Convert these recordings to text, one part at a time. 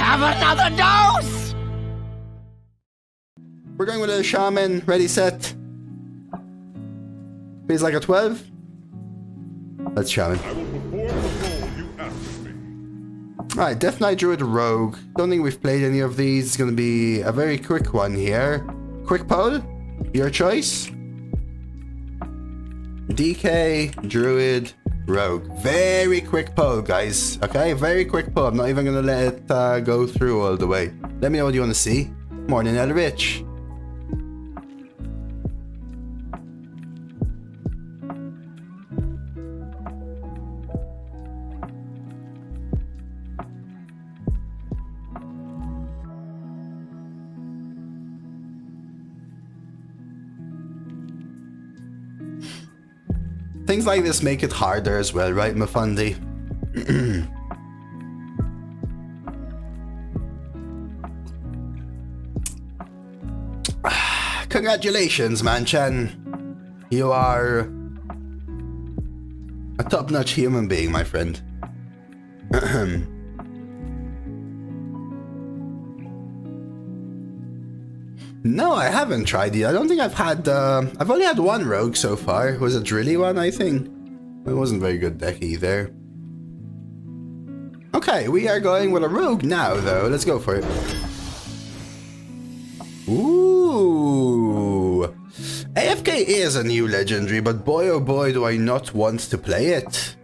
have another dose! We're going with a Shaman. Ready, set. Feels like a 12. Let's Shaman. I will perform the role you asked of me. Alright, Death Knight Druid Rogue. Don't think we've played any of these. It's going to be a very quick one here. Quick poll. Your choice. DK, Druid, Rogue. Very quick poll, guys. Okay, very quick poll. I'm not even going to let it go through all the way. Let me know what you want to see. Morning, Elrich. Things like this make it harder as well, right, Mafundi? Congratulations, Manchan. You are a top-notch human being, my friend. No, I haven't tried it. I don't think I've had... I've only had one rogue so far. Was it really one, I think? It wasn't a very good deck either. Okay, we are going with a rogue now, though. Let's go for it. Ooh. AFK is a new legendary, but boy oh boy do I not want to play it.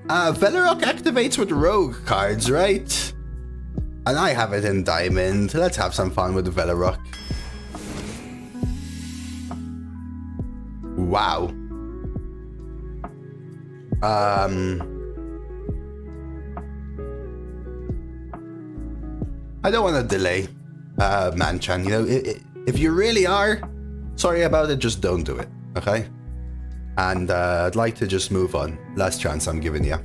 Velarok activates with rogue cards, right? And I have it in diamond. Let's have some fun with Velarok. Wow. I don't want to delay, Manchan. You know, if you really are sorry about it, just don't do it, okay? And I'd like to just move on. Last chance I'm giving you.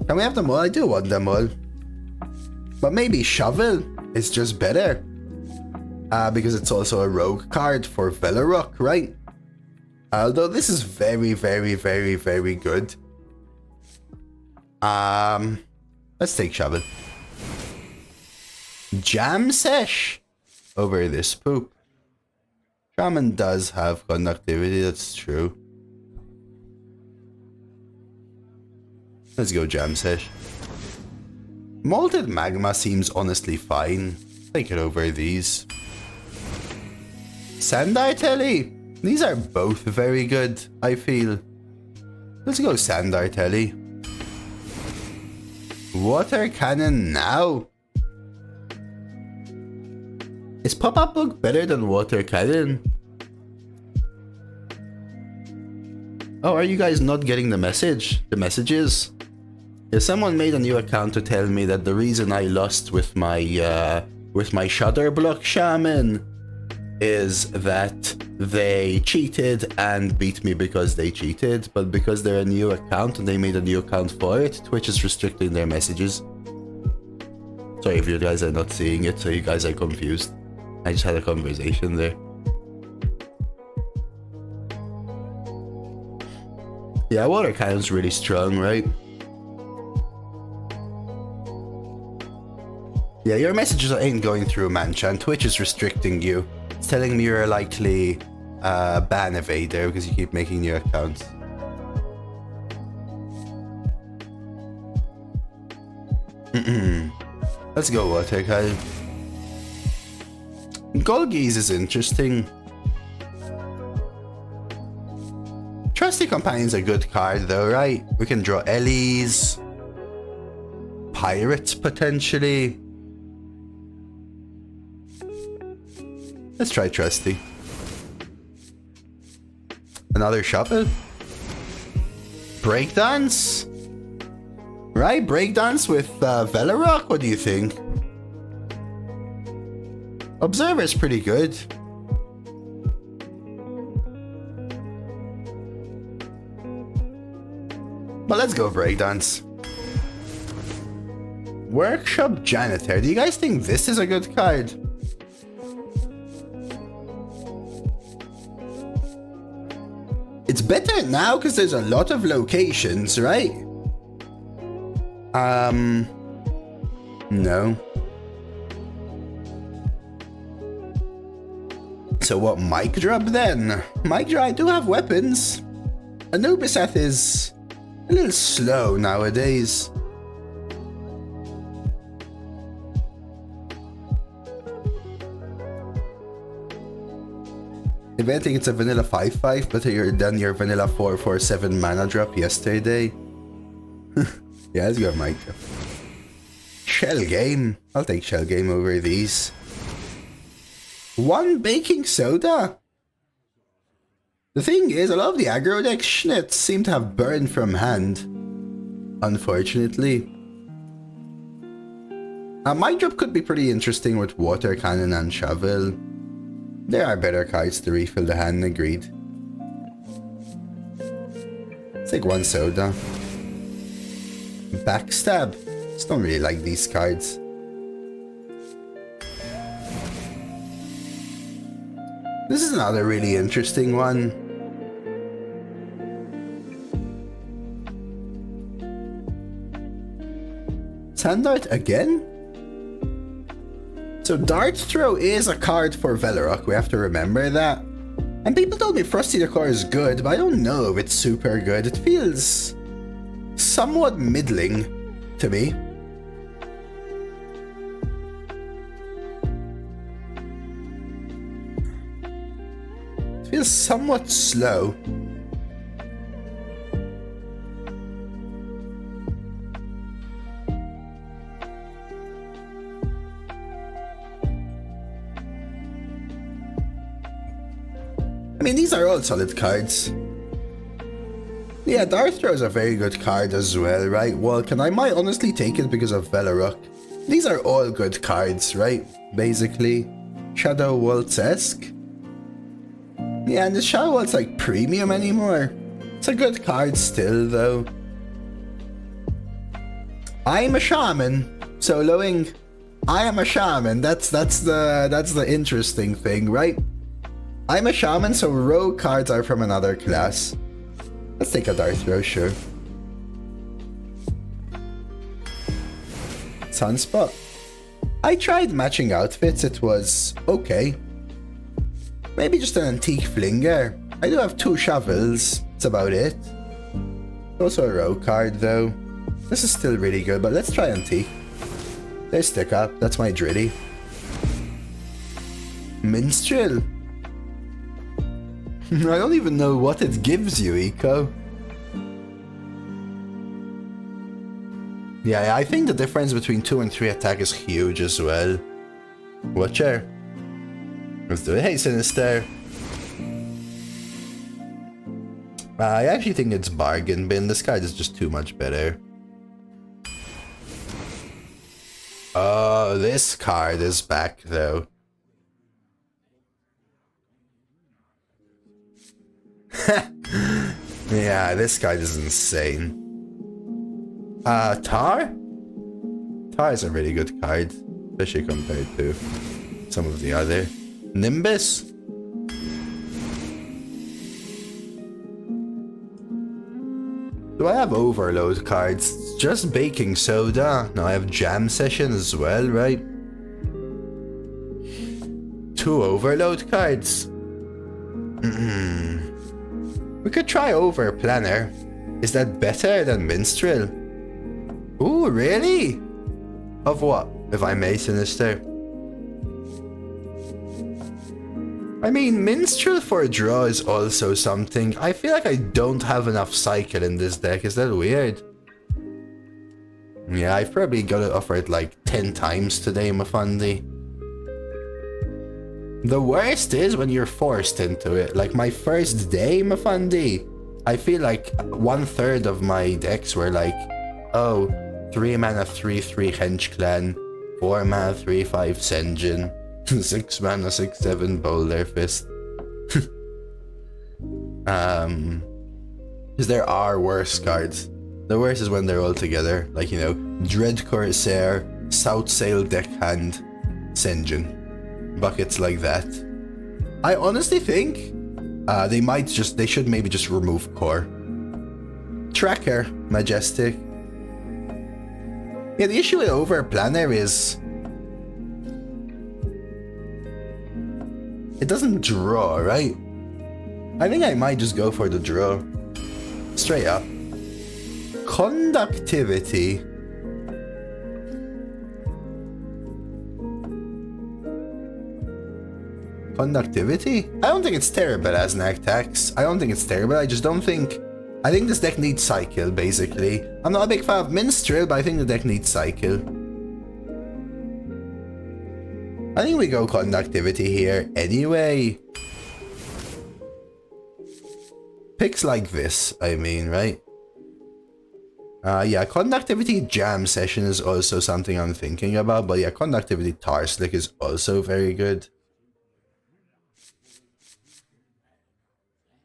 Can we have them all? I do want them all. But maybe Shovel is just better. Because it's also a rogue card for Velarok, right? Although this is very, very, very, very good. Let's take Shovel. Jam Sesh over this poop. Shaman does have conductivity, that's true. Let's go Jam Sesh. Molten Magma seems honestly fine. Take it over these. Sandar Telly. These are both very good, I feel. Let's go Sandar Telly. Water Cannon now. Is Pop-Up Book better than Water Cannon? Oh, are you guys not getting the message? The messages? Yeah, someone made a new account to tell me that the reason I lost with my Shudder Block Shaman is that they cheated and beat me because they cheated, but because they're a new account and they made a new account for it, Twitch is restricting their messages. Sorry if you guys are not seeing it, so you guys are confused. I just had a conversation there. Yeah, Water Cannon's really strong, right? Yeah, your messages ain't going through, Manchan. Twitch is restricting you. It's telling me you're a likely ban evader because you keep making new accounts. Let's go Water Cannon. Golgies is interesting. Trusty Companion's a good card though, right? We can draw Ellies. Pirates potentially. Let's try Trusty. Another Shuffle. Breakdance? Right, Breakdance with Velarok? What do you think? Observer's pretty good. But let's go Breakdance. Workshop Janitor. Do you guys think this is a good card? It's better now because there's a lot of locations, right? No. So what mic drop then? Mic drop, I do have weapons. Anubiseth is a little slow nowadays. If anything, it's a vanilla 5/5, but you're done your vanilla 4/4/7 mana drop yesterday. Yeah, let's go mic drop. Shell game. I'll take shell game over these. 1 baking soda? The thing is, a lot of the aggro deck schnitz seem to have burned from hand. Unfortunately. My drop could be pretty interesting with water cannon and shovel. There are better cards to refill the hand, agreed. Let's take 1 soda. Backstab. Just don't really like these cards. This is another really interesting one. Sand Dart again? So Dart Throw is a card for Velarok, we have to remember that. And people told me Frosty the Core is good, but I don't know if it's super good. It feels somewhat middling to me. It feels somewhat slow. I mean, these are all solid cards. Yeah, Dart Throw is a very good card as well, right? Vulcan, I might honestly take it because of Velarok. These are all good cards, right? Basically. Shadow Waltz-esque. Yeah, and the Shadow Waltz like premium anymore. It's a good card still, though. I'm a shaman. Soloing. I am a shaman. That's the interesting thing, right? I'm a shaman, so rogue cards are from another class. Let's take a Dart Throw, sure. Sunspot. I tried matching outfits, it was okay. Maybe just an antique flinger. I do have 2 shovels, that's about it. Also a rogue card though. This is still really good, but let's try antique. There's Stick Up, that's my Driddy. Minstrel. I don't even know what it gives you, Eco. Yeah, I think the difference between 2 and 3 attack is huge as well. Watcher. Let's do it. Hey, Sinister. I actually think it's bargain bin. This card is just too much better. Oh, this card is back though. Yeah, this card is insane. Tar? Tar is a really good card, especially compared to some of the other. Nimbus? Do I have overload cards? Just baking soda. No, I have jam session as well, right? 2 overload cards. We could try over planner. Is that better than minstrel? Ooh, really? Of what, if I may, Sinister? I mean, minstrel for a draw is also something. I feel like I don't have enough cycle in this deck. Is that weird? Yeah, I've probably got to offer it like 10 times today, Mafandi. The worst is when you're forced into it. Like my first day, Mafandi, I feel like 1/3 of my decks were like, oh, 3 mana 3/3 Hench Clan, 4 mana 3/5 Senjin, 6 mana 6/7 Boulder Fist. Because there are worse cards. The worst is when they're all together, like, you know, Dread Corsair, South Sail Deckhand, Senjin. Buckets like that. I honestly think they should maybe just remove core. Tracker, Majestic. Yeah, the issue with Over Planner is it doesn't draw, right? I think I might just go for the draw. Straight up. Conductivity. Conductivity? I don't think it's terrible as an tax. I don't think it's terrible. I just don't think... I think this deck needs cycle, basically. I'm not a big fan of Minstrel, but I think the deck needs cycle. I think we go conductivity here anyway. Picks like this, I mean, right? Yeah, conductivity jam session is also something I'm thinking about, but yeah, conductivity tar slick is also very good.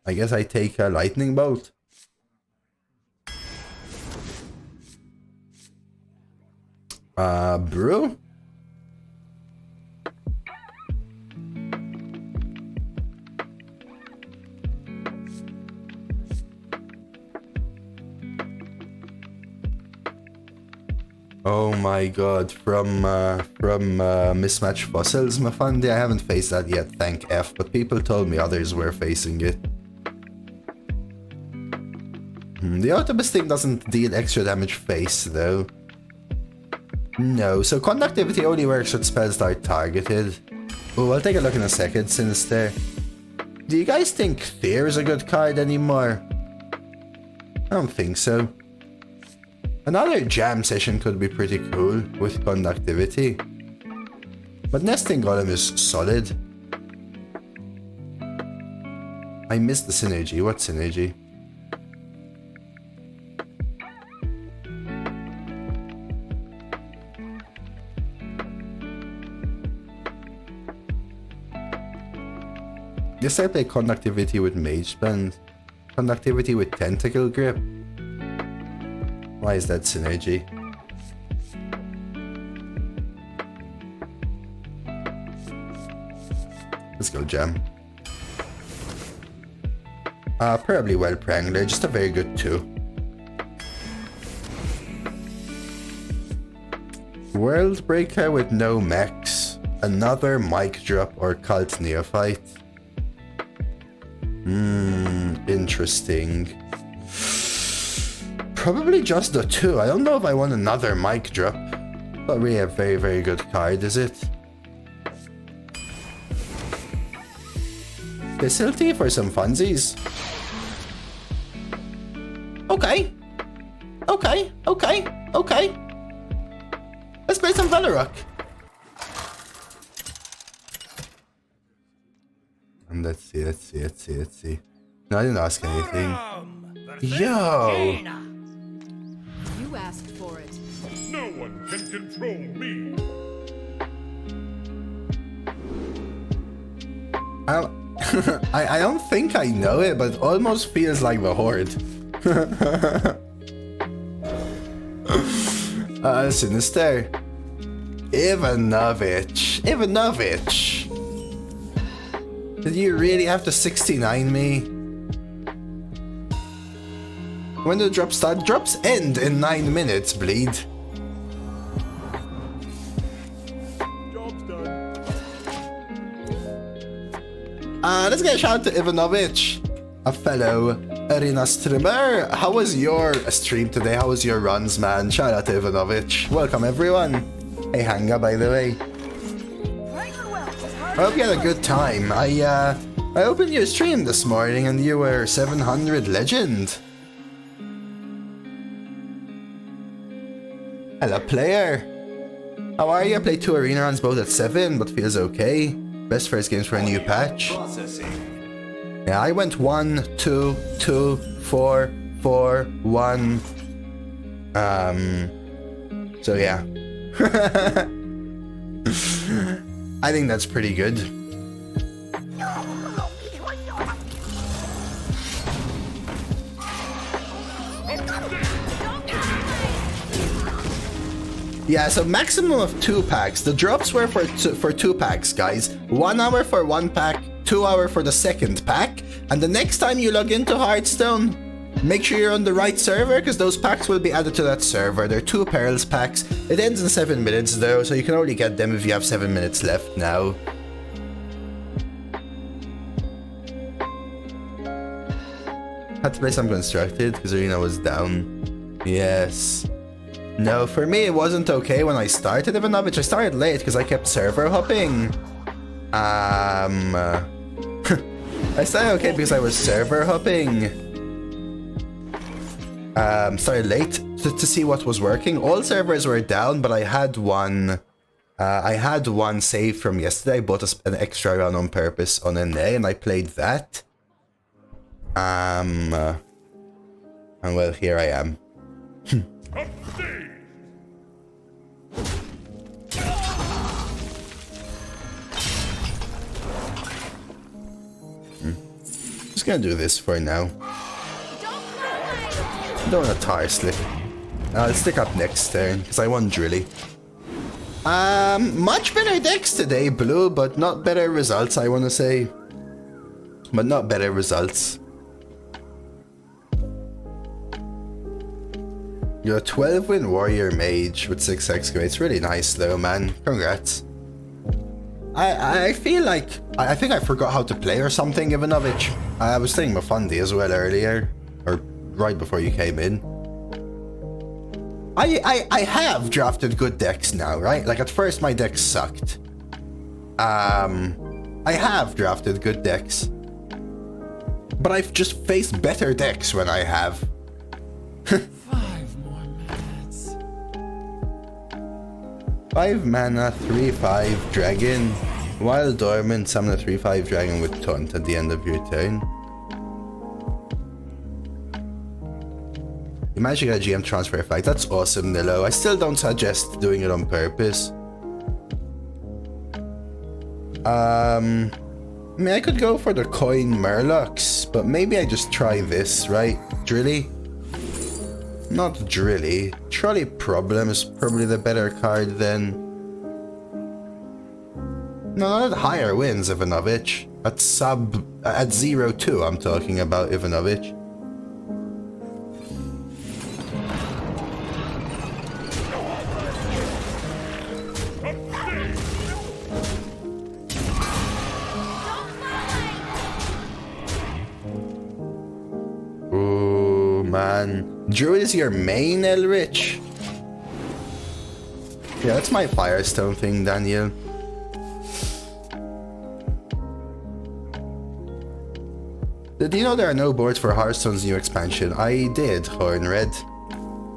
I guess I take a lightning bolt. Brew? Oh my god, from Mismatched Fossils, Mafandi, I haven't faced that yet, thank F, but people told me others were facing it. The Autobus thing doesn't deal extra damage face, though. No, so conductivity only works with spells that are targeted. Oh, I'll take a look in a second, Sinister. Do you guys think Fear is a good card anymore? I don't think so. Another jam session could be pretty cool with conductivity. But Nesting Golem is solid. I missed the synergy. What synergy? Guess I play conductivity with Mage Band. Conductivity with Tentacle Grip. Why is that synergy? Let's go jam. Probably well Prangler, just a very good 2. World Breaker with no mechs. Another Mic Drop or Cult Neophyte. Interesting. Probably just the 2. I don't know if I want another Mic Drop. Not really a very, very good card, is it? Facility for some funsies. Okay. Okay. Okay. Okay. Let's play some Velarok. And let's see. No, I didn't ask anything. Yo! You asked for it. No one can control me. I don't think I know it, but it almost feels like the Horde. Sinister. Ivanovich. Did you really have to 69 me? When the drops start? Drops end in 9 minutes, bleed. Job's done. Let's get a shout out to Ivanovich, a fellow arena streamer. How was your stream today? How was your runs, man? Shout out to Ivanovich. Welcome, everyone. Hey, Hanga, by the way. I hope you had a good time. I opened your stream this morning and you were 700 legend. Hello, player. How are you? I played 2 arena runs both at 7, but feels okay. Best first games for a new patch. Yeah, I went 1, 2, 2, 4, 4, 1. So yeah. I think that's pretty good. Yeah, so maximum of 2 packs. The drops were for 2 packs, guys. 1 hour for 1 pack, 2 hour for the second pack. And the next time you log into Hearthstone, Make sure you're on the right server, because those packs will be added to that server. They're 2 Perils packs. It ends in 7 minutes though, so you can only get them if you have 7 minutes left now. Had to play some Constructed, because Arena was down. Yes. No, for me it wasn't okay when I started Ivanovich. I started late because I kept server hopping. I started okay because I was server hopping. Started late to see what was working. All servers were down, but I had one save from yesterday. I bought an extra run on purpose on NA, and I played that. And well, here I am. Just gonna do this for now. Don't want to tire slip. I'll stick up next turn, because I won Drilly. Much better decks today, Blue, but not better results, I want to say. But not better results. You're a 12-win Warrior Mage with 6 excavates. Really nice though, man. Congrats. I feel like... I think I forgot how to play or something, Ivanovich. I was playing Mafundi as well earlier. Or right before you came in. I have drafted good decks now, right? Like at first my decks sucked. I have drafted good decks. But I've just faced better decks when I have. 5 more minutes. 5 mana, 3/5 dragon. While dormant, summon a 3/5 dragon with taunt at the end of your turn. You managed to get a GM transfer effect. That's awesome, Nilo. I still don't suggest doing it on purpose. I mean, I could go for the coin Murlocs, but maybe I just try this, right? Drilly? Not Drilly. Trolley Problem is probably the better card then. No, not at higher wins, Ivanovich. At 0-2 I'm talking about, Ivanovich. Ooh, man. Druid is your main, Elrich? Yeah, that's my Firestone thing, Daniel. Did you know there are no boards for Hearthstone's new expansion? I did, Hornred.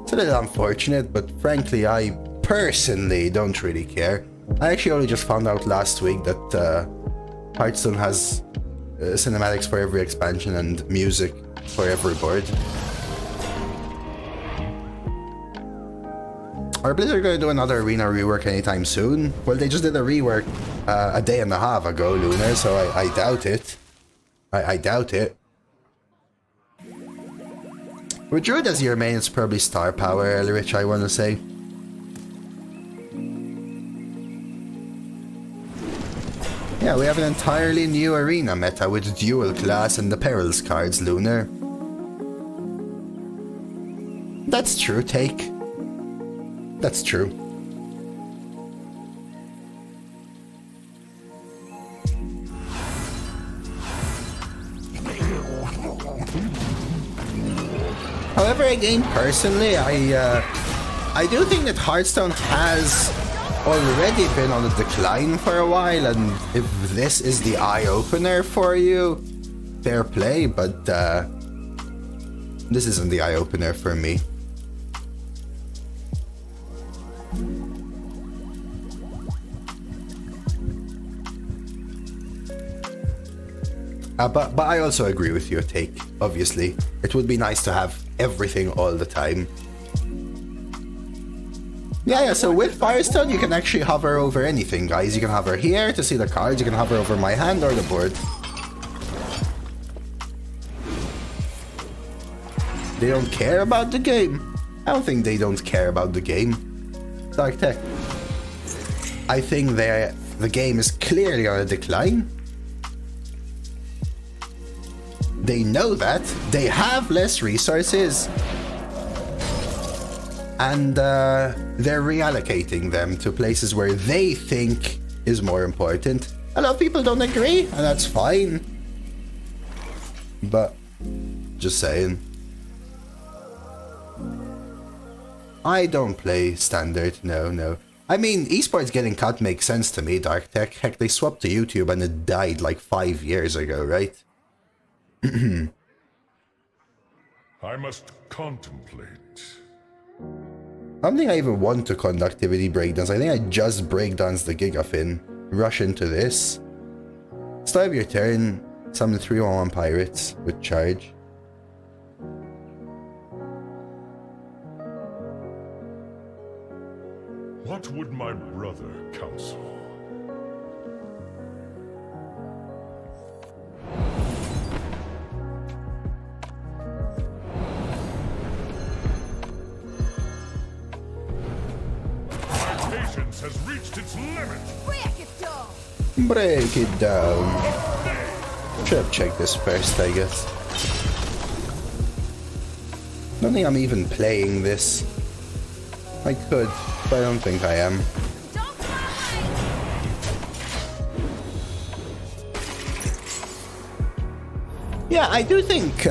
It's a little unfortunate, but frankly, I personally don't really care. I actually only just found out last week that Hearthstone has cinematics for every expansion and music for every board. Are Blizzard going to do another arena rework anytime soon? Well, they just did a rework a day and a half ago, Lunar, so I doubt it. I doubt it. With Druid as your main, it's probably Star Power, Elrich, I want to say. Yeah, we have an entirely new arena meta with Dual Class and the Perils cards, Lunar. That's true, Take. That's true. However, again, personally, I do think that Hearthstone has already been on a decline for a while, and if this is the eye-opener for you, fair play, but this isn't the eye-opener for me. But I also agree with your take, obviously. It would be nice to have everything all the time. Yeah, so with Firestone, you can actually hover over anything, guys. You can hover here to see the cards, you can hover over my hand or the board. They don't care about the game? I don't think they don't care about the game. Dark Tech. I think the game is clearly on a decline. They know that. They have less resources. And they're reallocating them to places where they think is more important. A lot of people don't agree, and that's fine. But, just saying. I don't play standard, no. I mean, esports getting cut makes sense to me, Dark Tech. Heck, they swapped to YouTube and it died like 5 years ago, right? I must contemplate. I don't think I even want to conduct activity breakdowns. I think I just breakdowns the Gigafin. Rush into this. Start of your turn. Summon 3/1 pirates with charge. What would my brother counsel? My patience has reached its limit. Break it down. Break it down. Should have checked this first, I guess. I don't think I'm even playing this. I could, but I don't think I am. Don't cry. Yeah, I do think,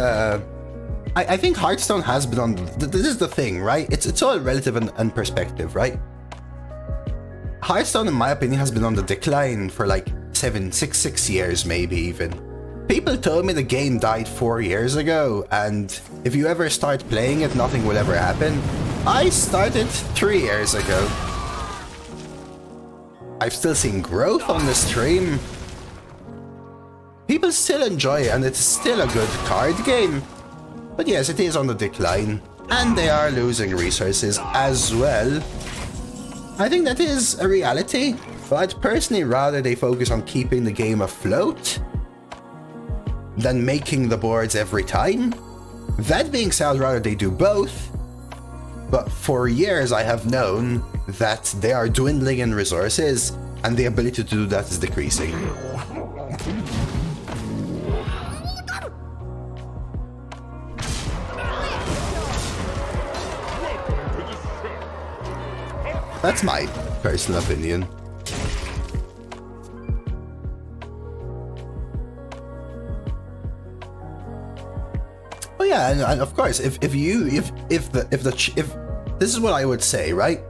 I think Hearthstone has been on, this is the thing, right? It's all relative and perspective, right? Hearthstone, in my opinion, has been on the decline for like 6 years, maybe even. People told me the game died 4 years ago, and if you ever start playing it, nothing will ever happen. I started 3 years ago. I've still seen growth on the stream. People still enjoy it, and it's still a good card game. But yes, it is on the decline, and they are losing resources as well. I think that is a reality, but I'd personally rather they focus on keeping the game afloat than making the boards every time. That being said, I'd rather they do both. But for years I have known that they are dwindling in resources, and the ability to do that is decreasing. That's my personal opinion. Oh yeah, and of course, if this is what I would say, right?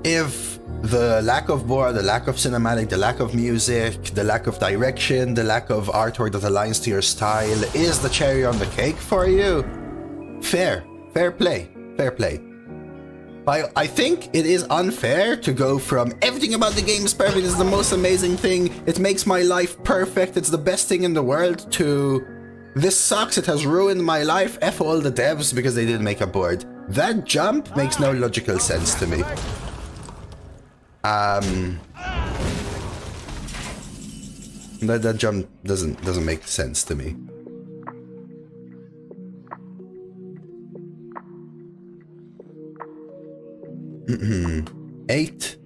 If the lack of board, the lack of cinematic, the lack of music, the lack of direction, the lack of artwork that aligns to your style is the cherry on the cake for you, fair play. I think it is unfair to go from everything about the game is perfect, it's the most amazing thing, it makes my life perfect, it's the best thing in the world, to this sucks, it has ruined my life, F all the devs because they didn't make a board. That jump makes no logical sense to me. That jump doesn't make sense to me. 8,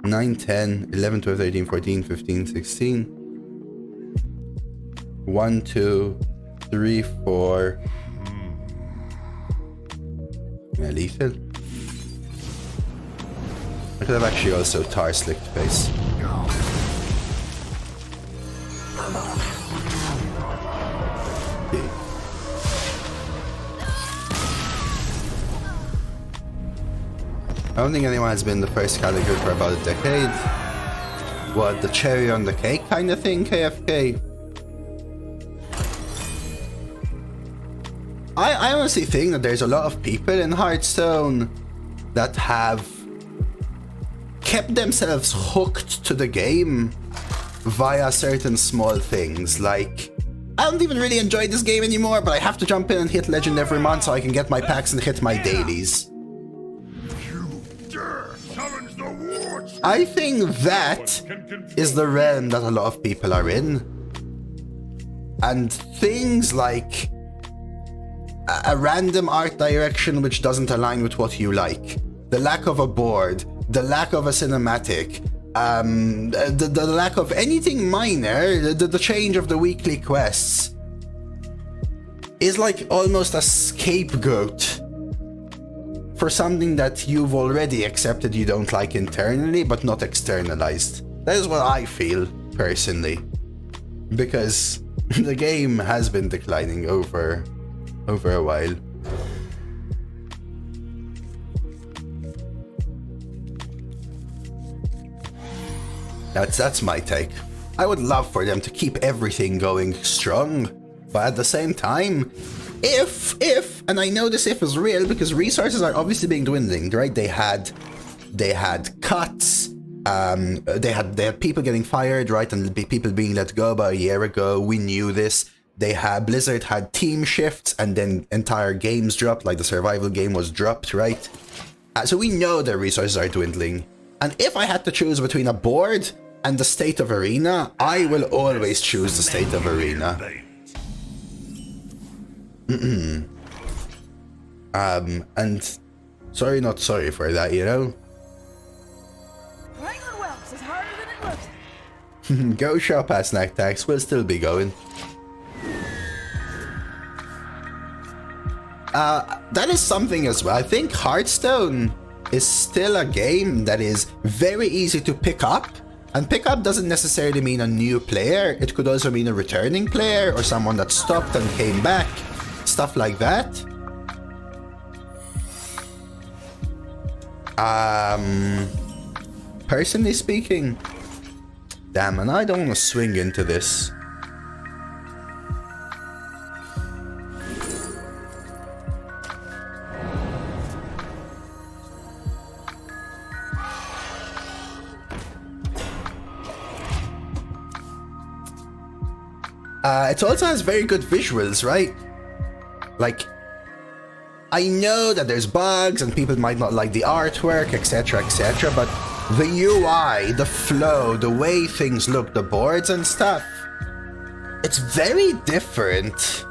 9, 10, 11, 12, 13, 14, 15, 16. 1, 2, 3, 4. Yeah, lethal. I could have actually also tar slicked face. Okay. I don't think anyone has been the first category for about a decade. What, the cherry on the cake kind of thing, KFK? I honestly think that there's a lot of people in Hearthstone that have kept themselves hooked to the game via certain small things, like, I don't even really enjoy this game anymore, but I have to jump in and hit Legend every month so I can get my packs and hit my dailies. I think that is the realm that a lot of people are in. And things like a random art direction which doesn't align with what you like, the lack of a board, the lack of a cinematic, the lack of anything minor, the change of the weekly quests. is like almost a scapegoat for something that you've already accepted you don't like internally, but not externalized. That is what I feel, personally. Because the game has been declining over a while. That's my take. I would love for them to keep everything going strong, but at the same time, if, and I know this if is real because resources are obviously being dwindling, right? They had cuts, they had people getting fired, right, and people being let go about a year ago. We knew this. Blizzard had team shifts, and then entire games dropped, like the survival game was dropped, right? So we know their resources are dwindling. And if I had to choose between a board and the state of Arena, I will always choose the state of Arena. And sorry, not sorry for that, you know? Playing on whelps is harder than it looks. Go shop at Snack Tax, we'll still be going. That is something as well. I think Hearthstone is still a game that is very easy to pick up. And pick up doesn't necessarily mean a new player. It could also mean a returning player or someone that stopped and came back. Stuff like that. Personally speaking, damn, and I don't want to swing into this. It also has very good visuals, right? Like, I know that there's bugs and people might not like the artwork, etc., but the UI, the flow, the way things look, the boards and stuff, it's very different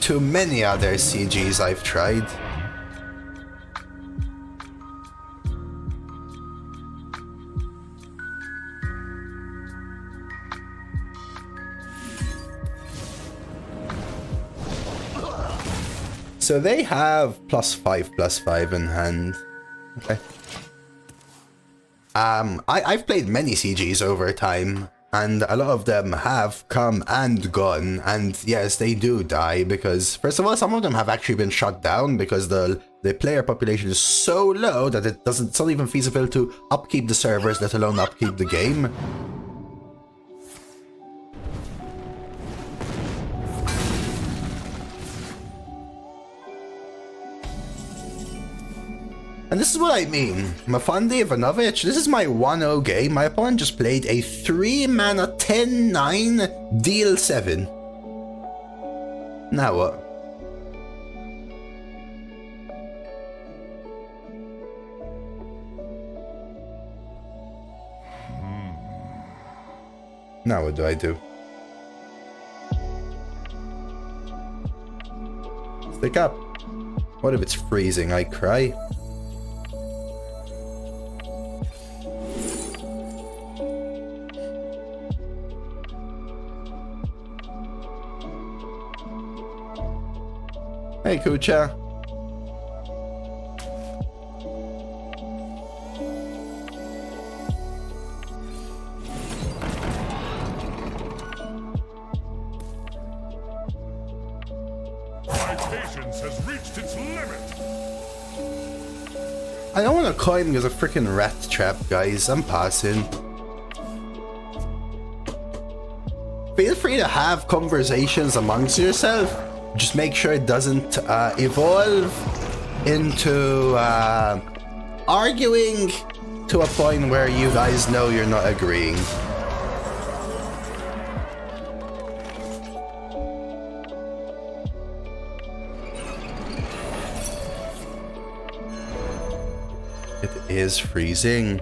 to many other CGs I've tried. So they have +5/+5 in hand. Okay. I've played many CGs over time, and a lot of them have come and gone, and yes, they do die because, first of all, some of them have actually been shut down because the player population is so low that it's not even feasible to upkeep the servers, let alone upkeep the game. And this is what I mean. Mafandi Ivanovic, this is my 1-0 game. My opponent just played a 3-mana 10-9 deal 7. Now what? Now what do I do? Stick up. What if it's freezing? I cry. Hey, Kucha. My patience has reached its limit. I don't want to coin because of a freaking rat trap, guys. I'm passing. Feel free to have conversations amongst yourself. Just make sure it doesn't evolve into arguing to a point where you guys know you're not agreeing. It is freezing.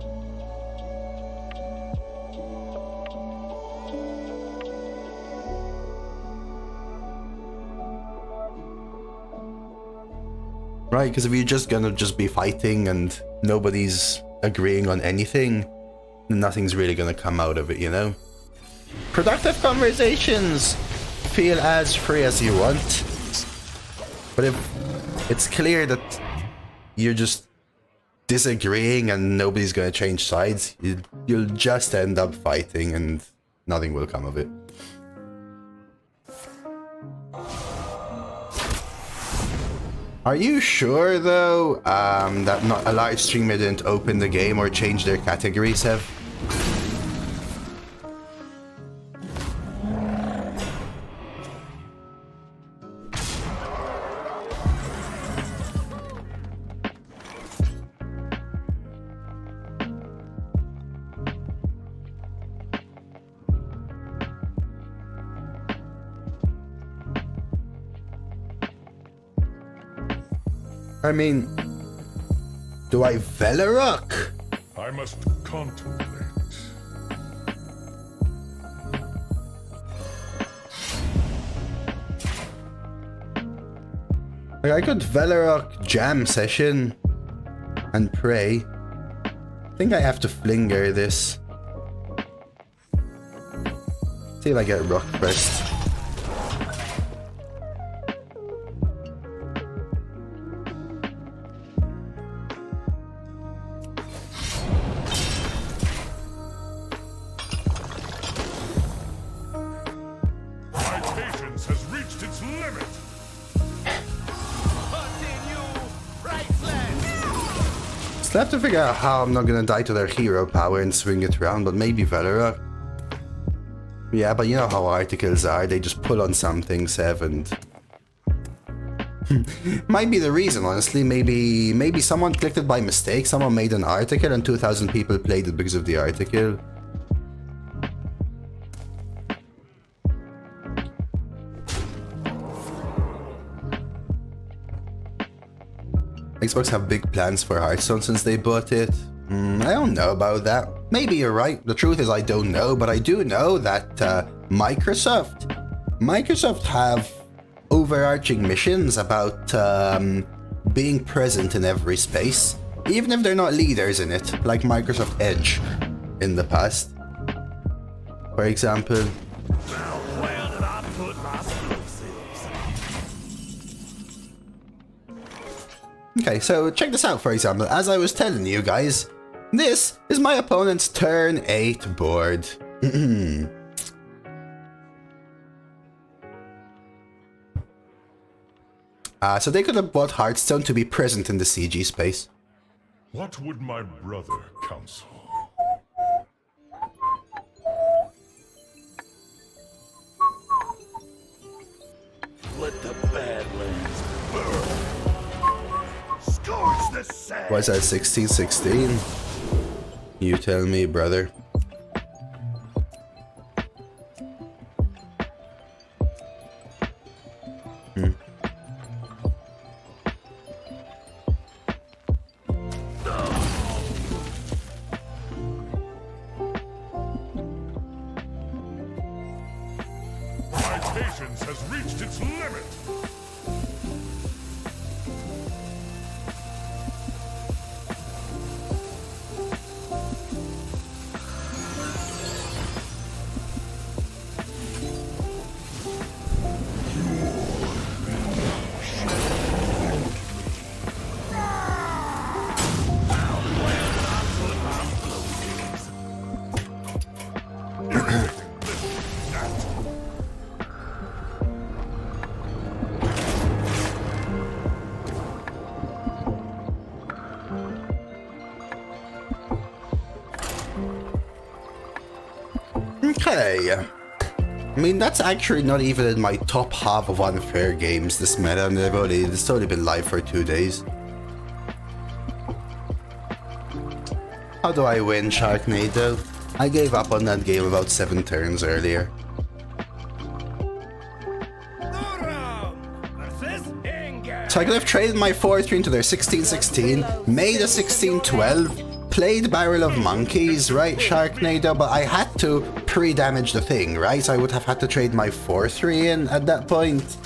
Right, because if you're just gonna be fighting and nobody's agreeing on anything, then nothing's really gonna come out of it, you know? Productive conversations! feel as free as you want. But if it's clear that you're just disagreeing and nobody's gonna change sides, you'll just end up fighting and nothing will come of it. Are you sure though that not a live streamer didn't open the game or change their category, Sev? I mean, do I Velarok? I must contemplate. Like, I could Velarok jam session and pray. I think I have to flinger this. See if I get rock first. I have to figure out how I'm not gonna die to their hero power and swing it around, but maybe Velarok. Yeah, but you know how articles are, they just pull on something, Sev, and... might be the reason, honestly. Maybe someone clicked it by mistake, someone made an article and 2,000 people played it because of the article. Xbox have big plans for Hearthstone since they bought it. I don't know about that. Maybe you're right. The truth is I don't know, but I do know that Microsoft have overarching missions about being present in every space, even if they're not leaders in it, like Microsoft Edge in the past. For example. Where did I put my explosives? Okay, so check this out, for example. As I was telling you guys, this is my opponent's turn 8 board. So they could have bought Hearthstone to be present in the CG space. What would my brother counsel? Let the Badlands burn. Scorch the sand. What's that, 1616? You tell me, brother. My patience has reached its limit. Okay. I mean, that's actually not even in my top half of unfair games, this meta, and it's only been live for 2 days. How do I win, Sharknado? I gave up on that game about 7 turns earlier. So I could have traded my 4-3 into their 16-16, made a 16-12, played Barrel of Monkeys, right, Sharknado, but I had to pre-damage the thing, right? So I would have had to trade my 4-3 in at that point.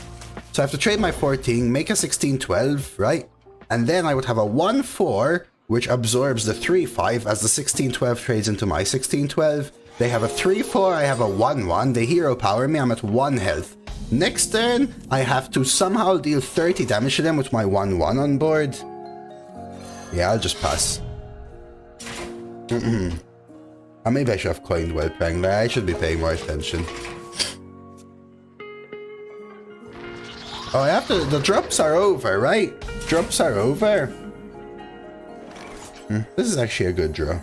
So I have to trade my 14, make a 16-12, right? And then I would have a 1-4, which absorbs the 3-5 as the 16-12 trades into my 16-12. They have a 3-4, I have a 1-1, they hero power me, I'm at 1 health. Next turn, I have to somehow deal 30 damage to them with my 1/1 on board. Yeah, I'll just pass. Maybe I should have coined well playing. I should be paying more attention. Oh, I have to. The drops are over, right? Drops are over. This is actually a good draw.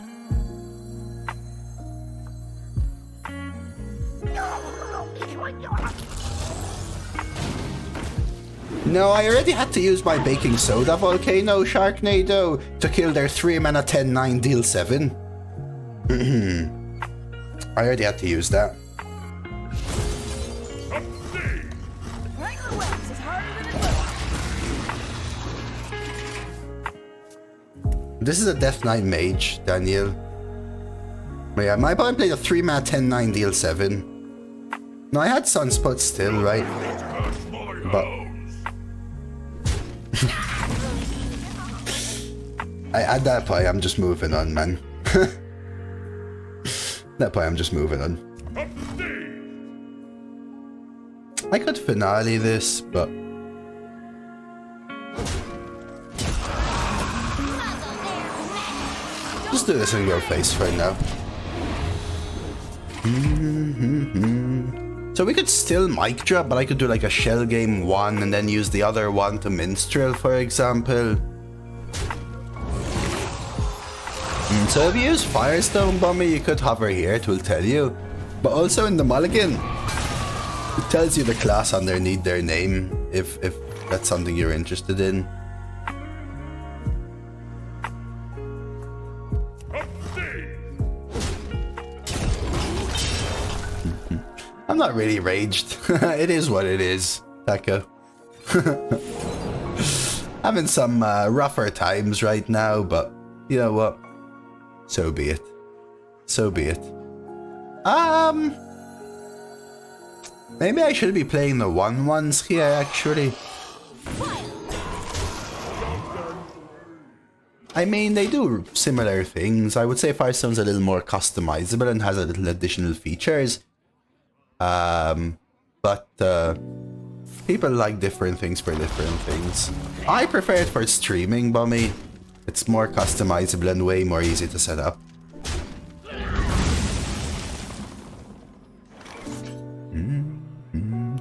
No, I already had to use my baking soda volcano Sharknado to kill their 3-mana 10/9 deal 7. I already had to use that. Wrangler Whelps is harder than it looks. This is a Death Knight Mage, Daniel. But yeah, my opponent played a 3-mana 10/9 deal 7. No, I had Sunspot still, right? But at that point, I'm just moving on, man. That point, I'm just moving on. I could finale this, but just do this and go face for now. So we could still mic drop, but I could do like a shell game 1 and then use the other one to minstrel, for example. So if you use Firestone Bomber, you could hover here, it will tell you. But also in the mulligan, it tells you the class underneath their name, if that's something you're interested in. I'm not really raged. It is what it is, Taka. Having some rougher times right now, but you know what? So be it. So be it. Maybe I should be playing the 1/1s here, actually. I mean, they do similar things. I would say Firestone's a little more customizable and has a little additional features. But people like different things for different things. I prefer it for streaming, Bummy. It's more customizable and way more easy to set up.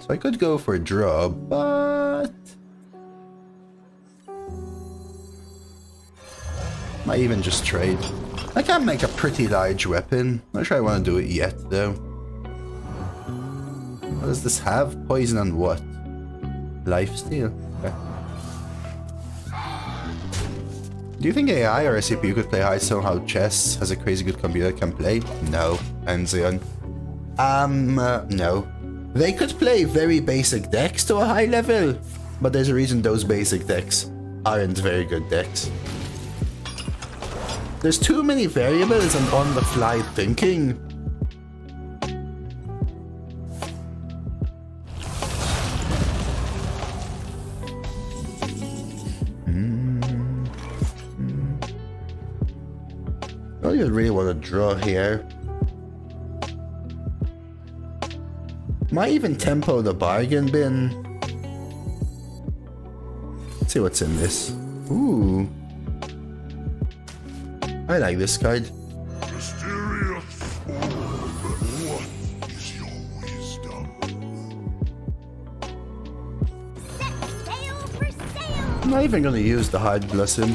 So I could go for draw, but might even just trade. I can make a pretty large weapon. Not sure I want to do it yet, though. What does this have? Poison and what? Lifesteal? Okay. Do you think AI or a CPU could play Hearthstone how chess has a crazy good computer can play? No, Enzion. No. They could play very basic decks to a high level, but there's a reason those basic decks aren't very good decks. There's too many variables and on-the-fly thinking. I don't even really want to draw here. Might even tempo the bargain bin. Let's see what's in this. Ooh. I like this card. Mysterious orb, what is your wisdom? Set sail for sail. I'm not even gonna use the Hard Blossom.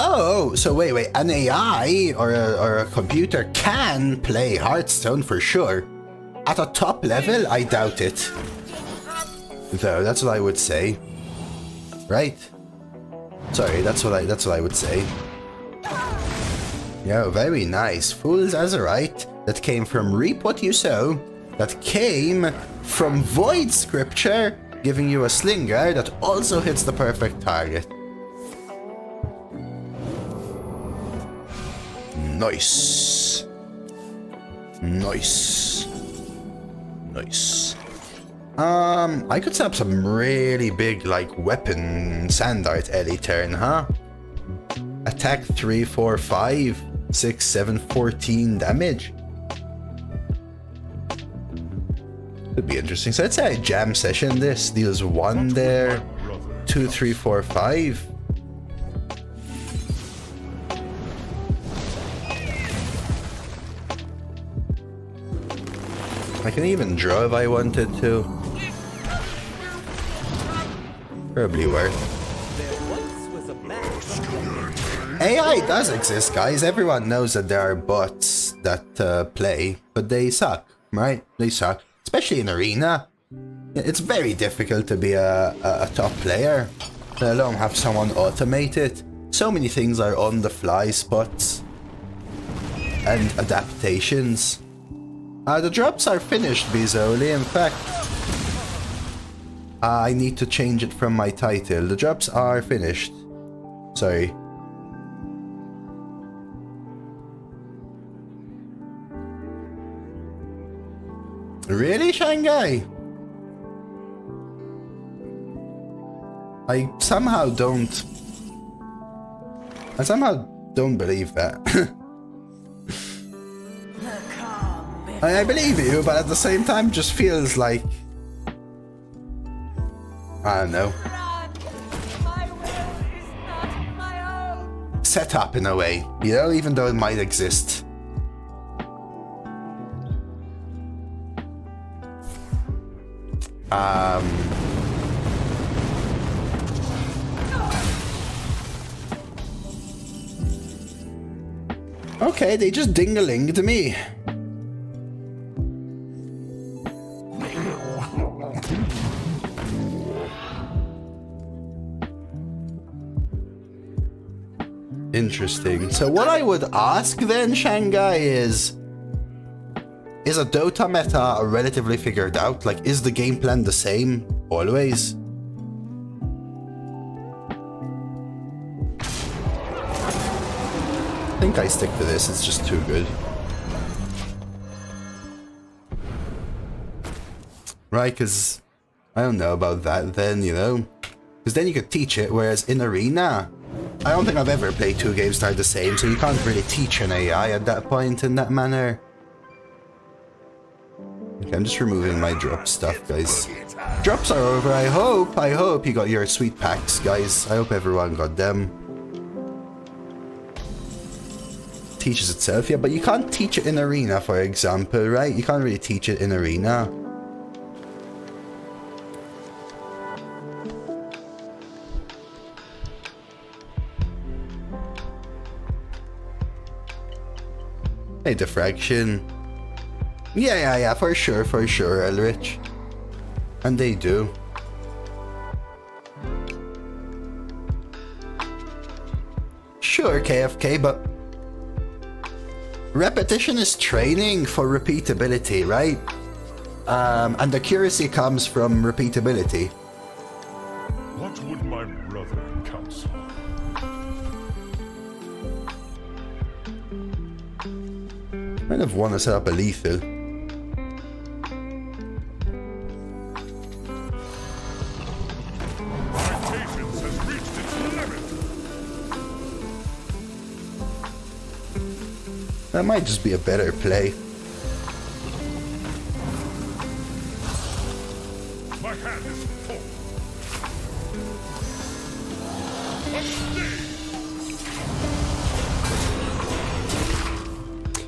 Oh, so wait, an AI or a computer can play Hearthstone for sure. At a top level, I doubt it. Though, that's what I would say. Right? Sorry, that's what I would say. Yeah, very nice. Fool's Azurite that came from Reap What You Sow, that came from Void Scripture, giving you a Slinger that also hits the perfect target. Nice. Nice. Nice. I could set up some really big, like, weapon sand art Ellie turn, huh? Attack 3, 4, 5, 6, 7, 14 damage. Could be interesting. So let's say I jam session this. Deals 1 there. 2, 3, 4, 5. I can even draw if I wanted to. Probably worth. AI does exist, guys. Everyone knows that there are bots that play, but they suck, right? They suck. Especially in Arena. It's very difficult to be a top player, let alone have someone automate it. So many things are on the fly spots and adaptations. The drops are finished, Bizoli. In fact, I need to change it from my title. The drops are finished. Sorry. Really, Shanghai? I somehow don't believe that. I believe you, but at the same time just feels like, I don't know, set up in a way, you know, even though it might exist. Okay, they just ding-a-linged me. Interesting. So what I would ask then, Shanghai, is a Dota meta relatively figured out? Like, is the game plan the same always? I think I stick to this, it's just too good. Right, because I don't know about that then, you know? Because then you could teach it, whereas in Arena, I don't think I've ever played 2 games that are the same, so you can't really teach an AI at that point in that manner. Okay, I'm just removing my drop stuff, guys. Drops are over, I hope you got your sweet packs, guys. I hope everyone got them. Teaches itself, yeah, but you can't teach it in Arena, for example, right? You can't really teach it in Arena. Hey, diffraction. Yeah, for sure, Elrich. And they do. Sure, KFK, but repetition is training for repeatability, right? And accuracy comes from repeatability. What would my brother counsel? Kind of want to set up a lethal. My patience has reached its limit. That might just be a better play. My hand is full.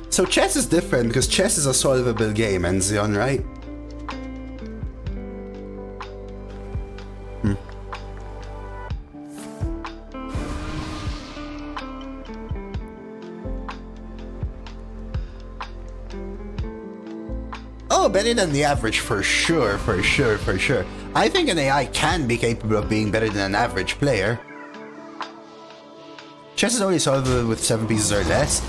So chess is different because chess is a solvable game, Enzion, right? Oh, better than the average, for sure. I think an AI can be capable of being better than an average player. Chess is only solvable with 7 pieces or less.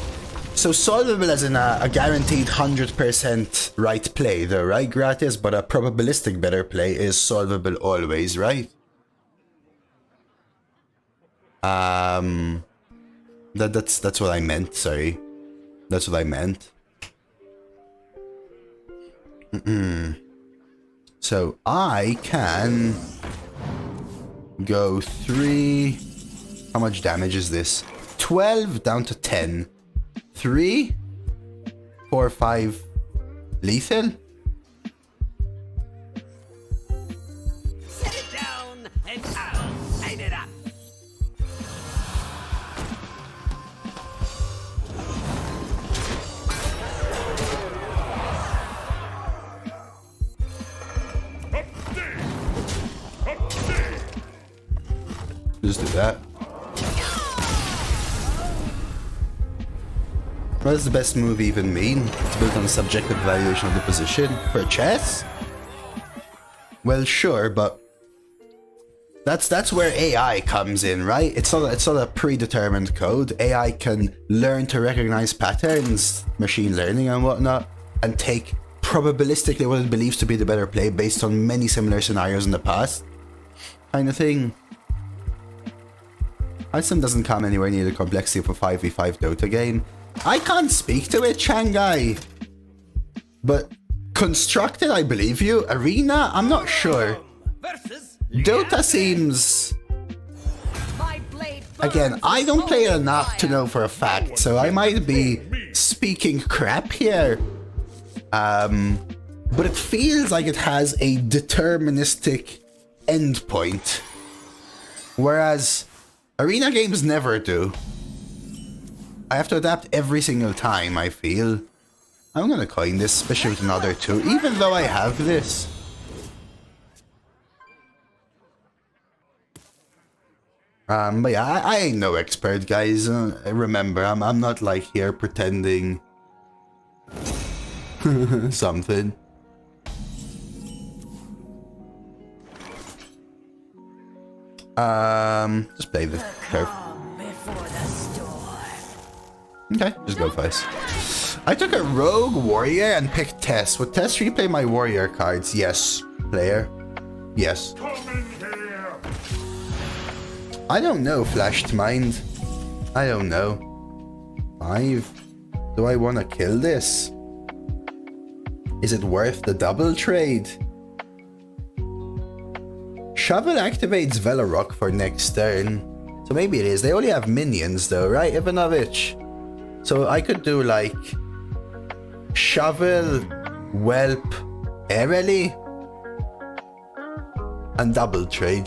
So solvable as in a guaranteed 100% right play though, right, Gratis? But a probabilistic better play is solvable always, right? That's what I meant, sorry. That's what I meant. So I can go 3... How much damage is this? 12 down to 10. 3, 4, 5 lethal? just do that. What does the best move even mean? It's built on subjective evaluation of the position. For chess? Well, sure, but that's where AI comes in, right? It's not a predetermined code. AI can learn to recognize patterns, machine learning and whatnot, and take probabilistically what it believes to be the better play based on many similar scenarios in the past, kind of thing. Hearthstone doesn't come anywhere near the complexity of a 5v5 Dota game. I can't speak to it, Shanghai. But constructed, I believe you. Arena, I'm not sure. Dota seems... Again, I don't play it enough to know for a fact, so I might be speaking crap here. But it feels like it has a deterministic endpoint. Whereas arena games never do. I have to adapt every single time, I feel. I'm gonna coin this, especially with another 2, even though I have this. But yeah, I ain't no expert, guys. Remember, I'm not like here pretending something. Just play the curve. Okay, just go first. I took a rogue warrior and picked Tess. Would Tess replay my warrior cards? Yes. Player? Yes. I don't know, Flashed Mind. I don't know. 5. Do I want to kill this? Is it worth the double trade? Shovel activates Velarok for next turn. So maybe it is. They only have minions though, right, Ivanovich? So I could do like Shovel, Whelp, Airily, and double trade.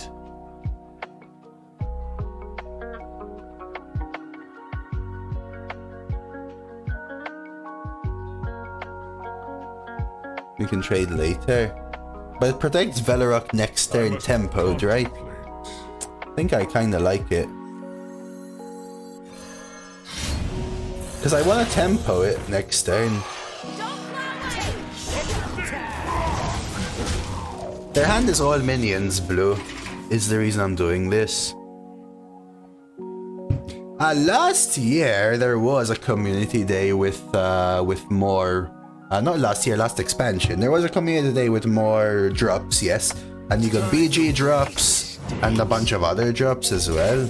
We can trade later. But it protects Velarok next turn tempoed, right? I think I kinda like it. Because I want to tempo it next turn. Their hand is all minions, blue. Is the reason I'm doing this. Last year there was a community day with more. Not last year, last expansion. There was a community day with more drops, yes. And you got BG drops and a bunch of other drops as well.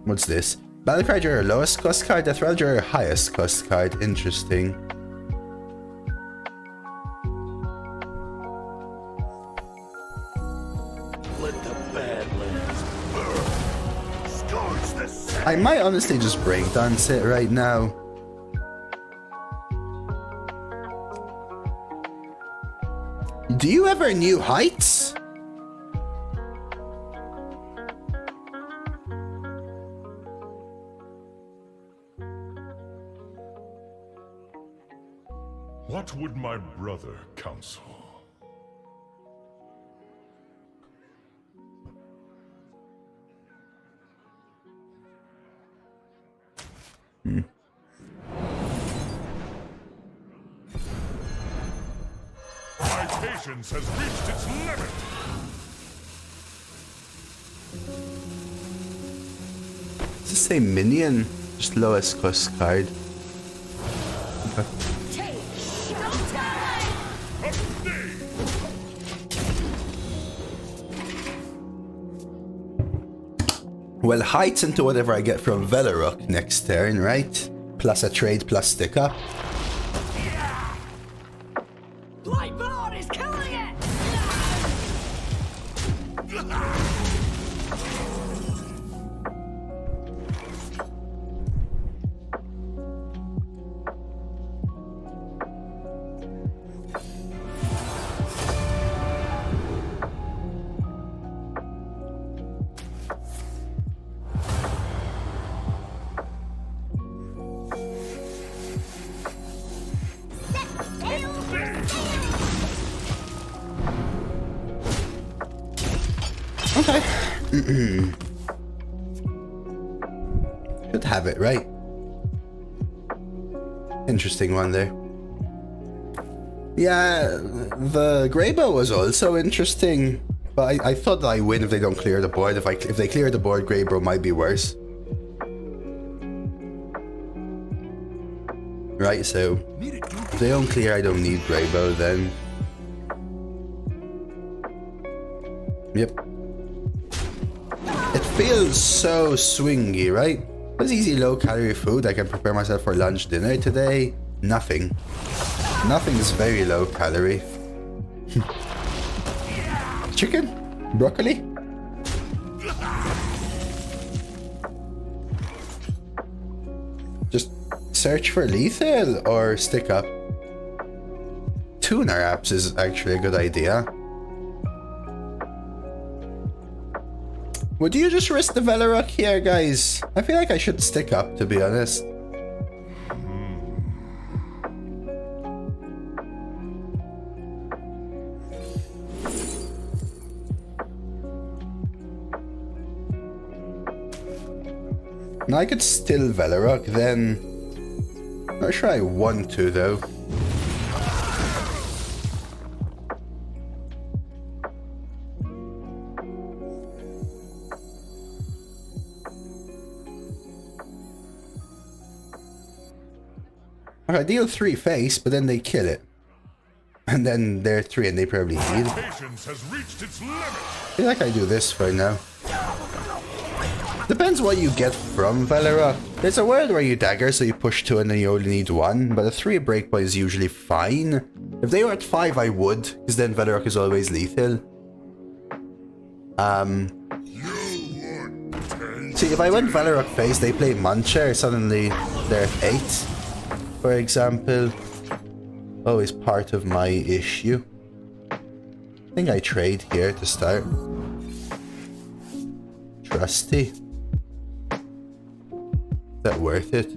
What's this? Battlecry, your lowest cost card, Death Rattle, your highest cost card. Interesting. Let the Badlands burn. Scorch the sand. I might honestly just breakdance it right now. Do you ever New Heights? What would my brother counsel? My patience has reached its limit. Does this say minion? Just lowest cost card. Okay. Well, heights into whatever I get from Velarok next turn, right? Plus a trade, plus stick up. Lightbone is killing it! Okay. Should have it, right? Interesting one there. Yeah, the Greybow was also interesting, but I thought that I win if they don't clear the board. If they clear the board, Greybow might be worse. Right, so if they don't clear, I don't need Greybow then. Yep. It feels so swingy, right? It's easy low-calorie food. I can prepare myself for lunch, dinner today. Nothing. Nothing is very low-calorie. Chicken? Broccoli? Just search for lethal or stick up. Tuner apps is actually a good idea. Would you just risk the Velarok here, guys? I feel like I should stick up, to be honest. Now I could still Velarok, then... I'm not sure I want to, though. I deal 3 face, but then they kill it. And then they're 3 and they probably heal. Patience has reached its limit. I feel like I do this for now. Depends what you get from Velarok. There's a world where you dagger, so you push 2 and then you only need 1, but a 3 breakpoint is usually fine. If they were at 5, I would, because then Velarok is always lethal. See, if I went Velarok face, they play Muncher, suddenly they're at 8. For example, always part of my issue. I think I trade here to start. Trusty. Is that worth it?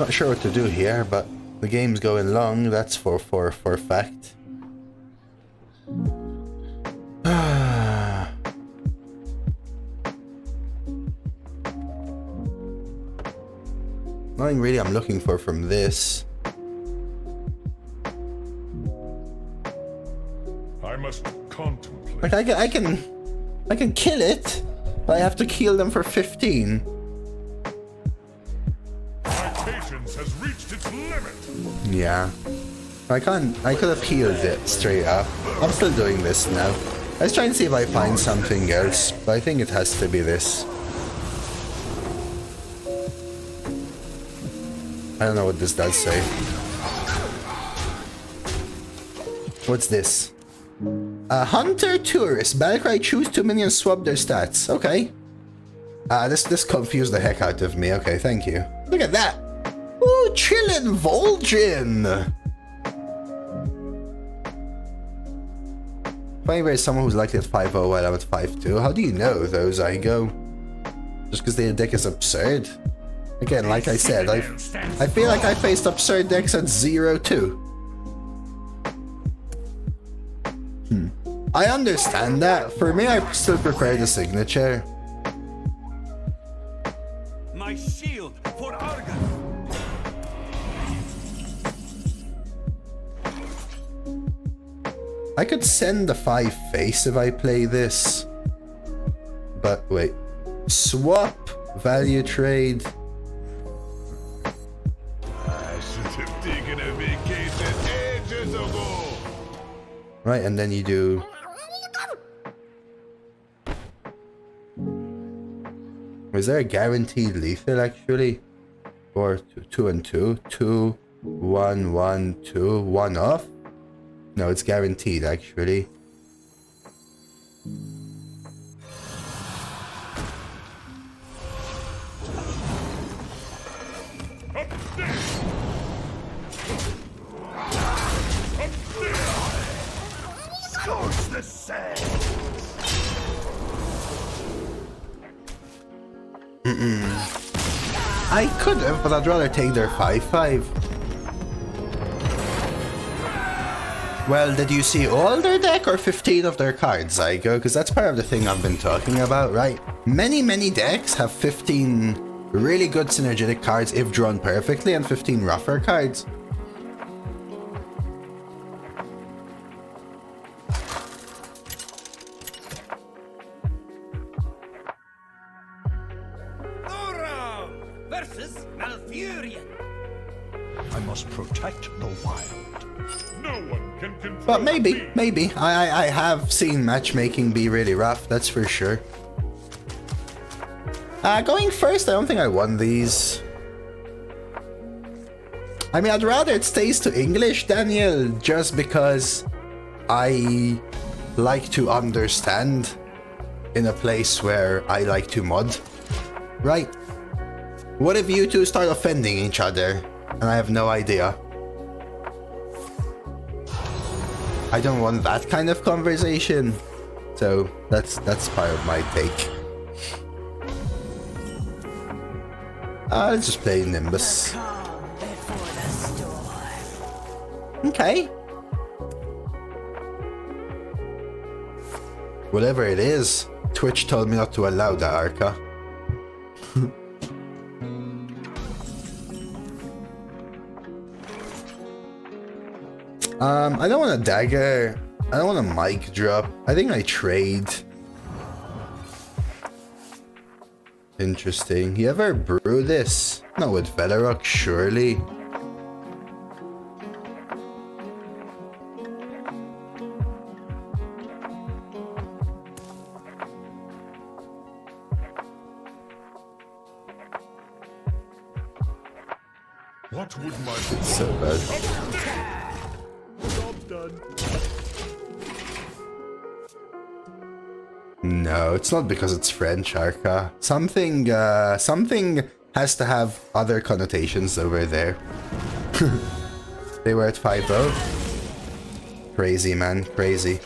Not sure what to do here, but the game's going long, that's for a fact. Nothing really I'm looking for from this. I must contemplate. Like I can kill it, but I have to kill them for 15. Patience has reached its limit. Yeah. I could have healed it straight up. I'm still doing this now. I was trying to see if I find something else, but I think it has to be this. I don't know what this does say. What's this? Hunter Tourist. Battlecry, choose 2 minions, swap their stats. Okay. This confused the heck out of me. Okay, thank you. Look at that. Ooh, chillin' Vol'jin. Funny where someone who's likely at 5-0 while I'm at 5-2. How do you know those I go? Just because their deck is absurd? Again, like I said, I feel like I faced absurd decks at 0-2. I understand that. For me, I still prefer the signature. My shield for Argon. I could send the 5 face if I play this. But wait. Swap. Value trade. I should have taken a vacation ages ago. Right, and then you do... Was there a guaranteed lethal actually? Or 2 and 2? 2, 1, 1, 2, 1 off? No, it's guaranteed actually. Scorch the sands. I could have, but I'd rather take their 5/5. Well, did you see all their deck or 15 of their cards, Zygo? Because that's part of the thing I've been talking about, right? Many decks have 15 really good synergetic cards if drawn perfectly and 15 rougher cards. Versus Malfurion. I must protect the wild. No one can control But maybe, me. maybe. I have seen matchmaking be really rough, that's for sure. Going first, I don't think I won these. I mean, I'd rather it stays to English, Daniel, just because I like to understand in a place where I like to mod. Right? What if you two start offending each other and I have no idea? I don't want that kind of conversation. So that's part of my take. Let's just play Nimbus. Okay. Whatever it is, Twitch told me not to allow that, Arca. I don't want a dagger. I don't want a mic drop. I think I trade. Interesting. You ever brew this? Not with Velarok, surely. What would my So bad. job done? No, it's not because it's French, Arca. Something has to have other connotations over there. They were at 5-0. Crazy, man, crazy.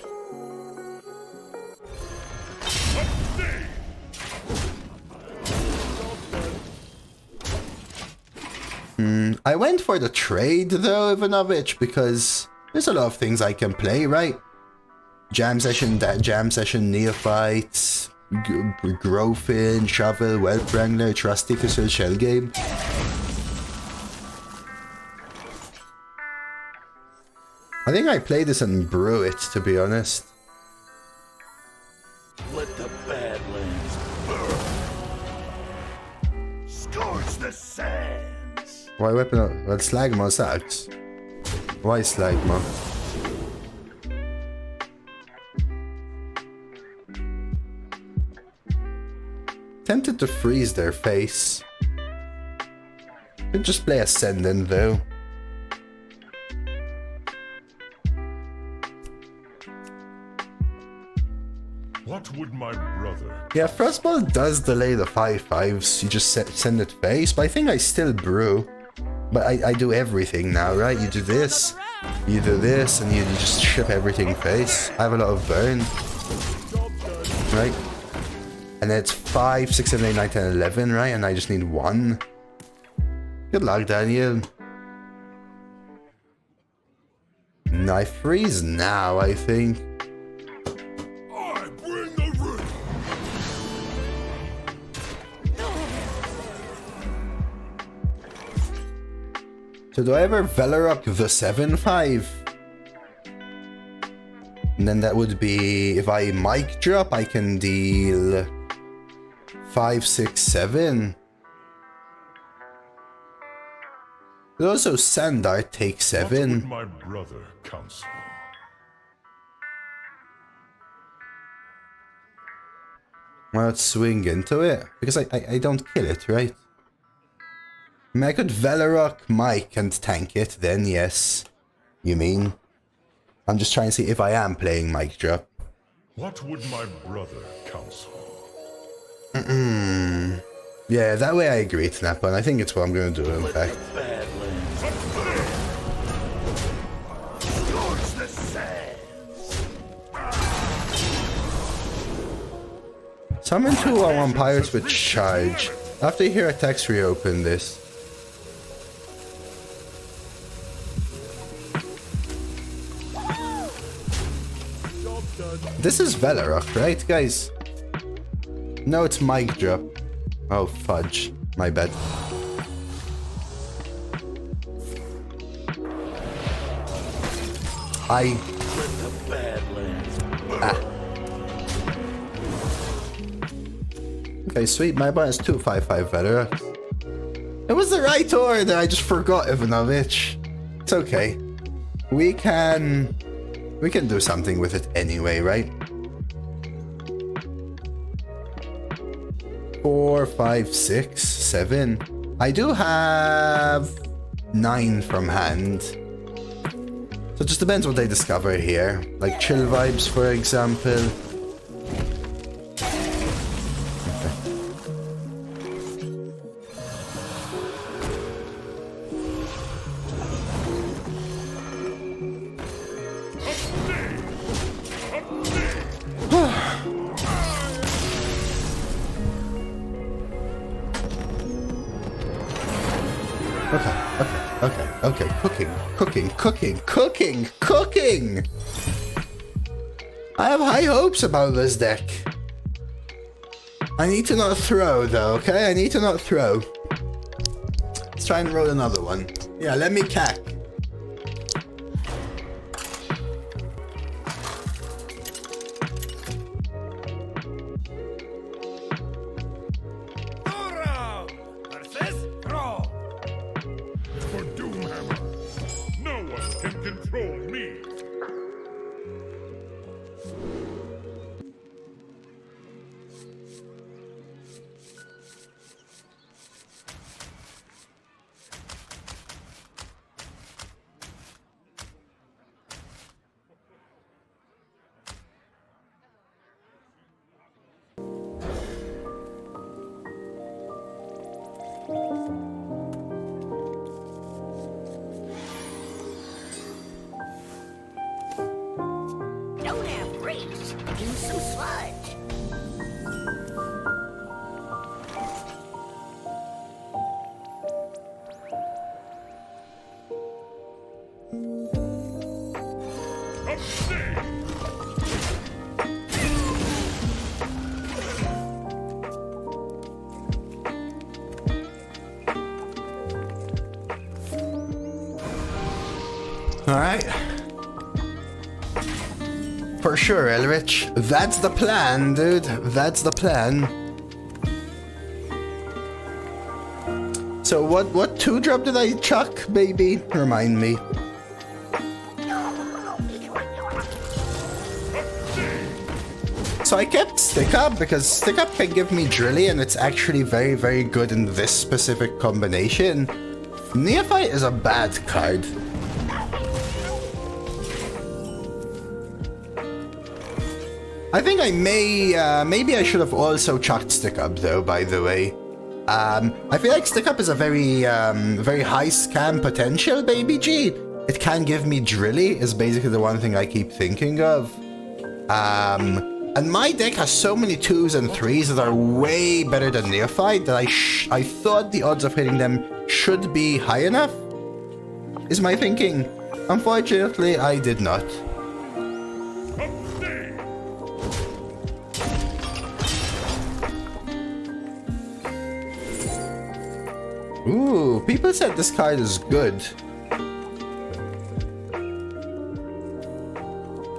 I went for the trade though, Ivanovich, because there's a lot of things I can play, right? Jam session, neophytes, Growfin, Shovel, Wealth Wrangler, Trusty Crystal Shell Game. I think I play this and brew it, to be honest. Let the Badlands burn. Scorch the sands. Why weapon? Well, Slagma sucks. Why Slagma? Tempted to freeze their face. Could just play Ascendant though. What would my brother? Yeah, Frostball does delay the 5/5s. You just send it face, but I think I still brew. But I do everything now, right? You do this, you do this, and you just ship everything face. I have a lot of burn. Right? And then it's 5, 6, 7, 8, 9, 10, 11, right? And I just need 1. Good luck, Daniel. No, I freeze now, I think. I bring the ring. So do I ever Velarok the 7/5? And then that would be, if I mic drop, I can deal 5, 6, 7. But also Sandart takes What would 7. my brother counsel? Why not swing into it? Because I don't kill it, right? I mean, I could Velarok, mic, and tank it, then yes. You mean? I'm just trying to see if I am playing mic drop. What would my brother counsel? Yeah, that way I agree to that, but I think it's what I'm going to do, in fact. Badlands burn. Scorch the sands. Summon 2/1 pirates with charge. After you hear a text, reopen this. This is Velarok, right, guys? No, it's mic drop. Oh, fudge. My bad. Hi. Okay, sweet. My bar is 255 Velarok. It was the right order. I just forgot Ivanovich. It's okay. We can do something with it anyway, right? 4, 5, 6, 7. I do have 9 from hand. So it just depends what they discover here. Like chill vibes, for example. Okay, cooking! I have high hopes about this deck. I need to not throw though, okay? I need to not throw. Let's try and roll another one. Yeah, let me cack. Alright. For sure, Elrich. That's the plan, dude. That's the plan. So what 2-drop did I chuck, baby? Remind me. So I kept Stick Up because Stick Up can give me Drilly and it's actually very, very good in this specific combination. Neophyte is a bad card. I think I maybe I should have also chucked Stick Up though, by the way. I feel like Stick Up is a very high scam potential, baby G. It can give me Drilly is basically the one thing I keep thinking of. And my deck has so many 2s and 3s that are way better than Neophyte that I thought the odds of hitting them should be high enough, is my thinking. Unfortunately, I did not. Ooh, people said this card is good.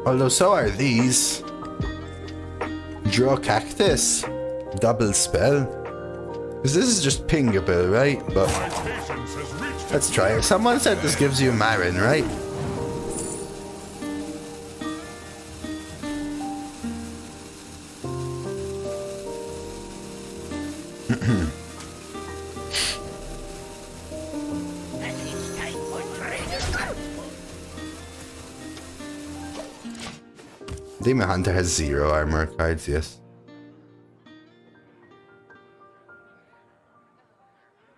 Although so are these. Draw Cactus. Double Spell. Because this is just pingable, right? But let's try it. Someone said this gives you Marin, right? Demon Hunter has 0 armor cards, yes.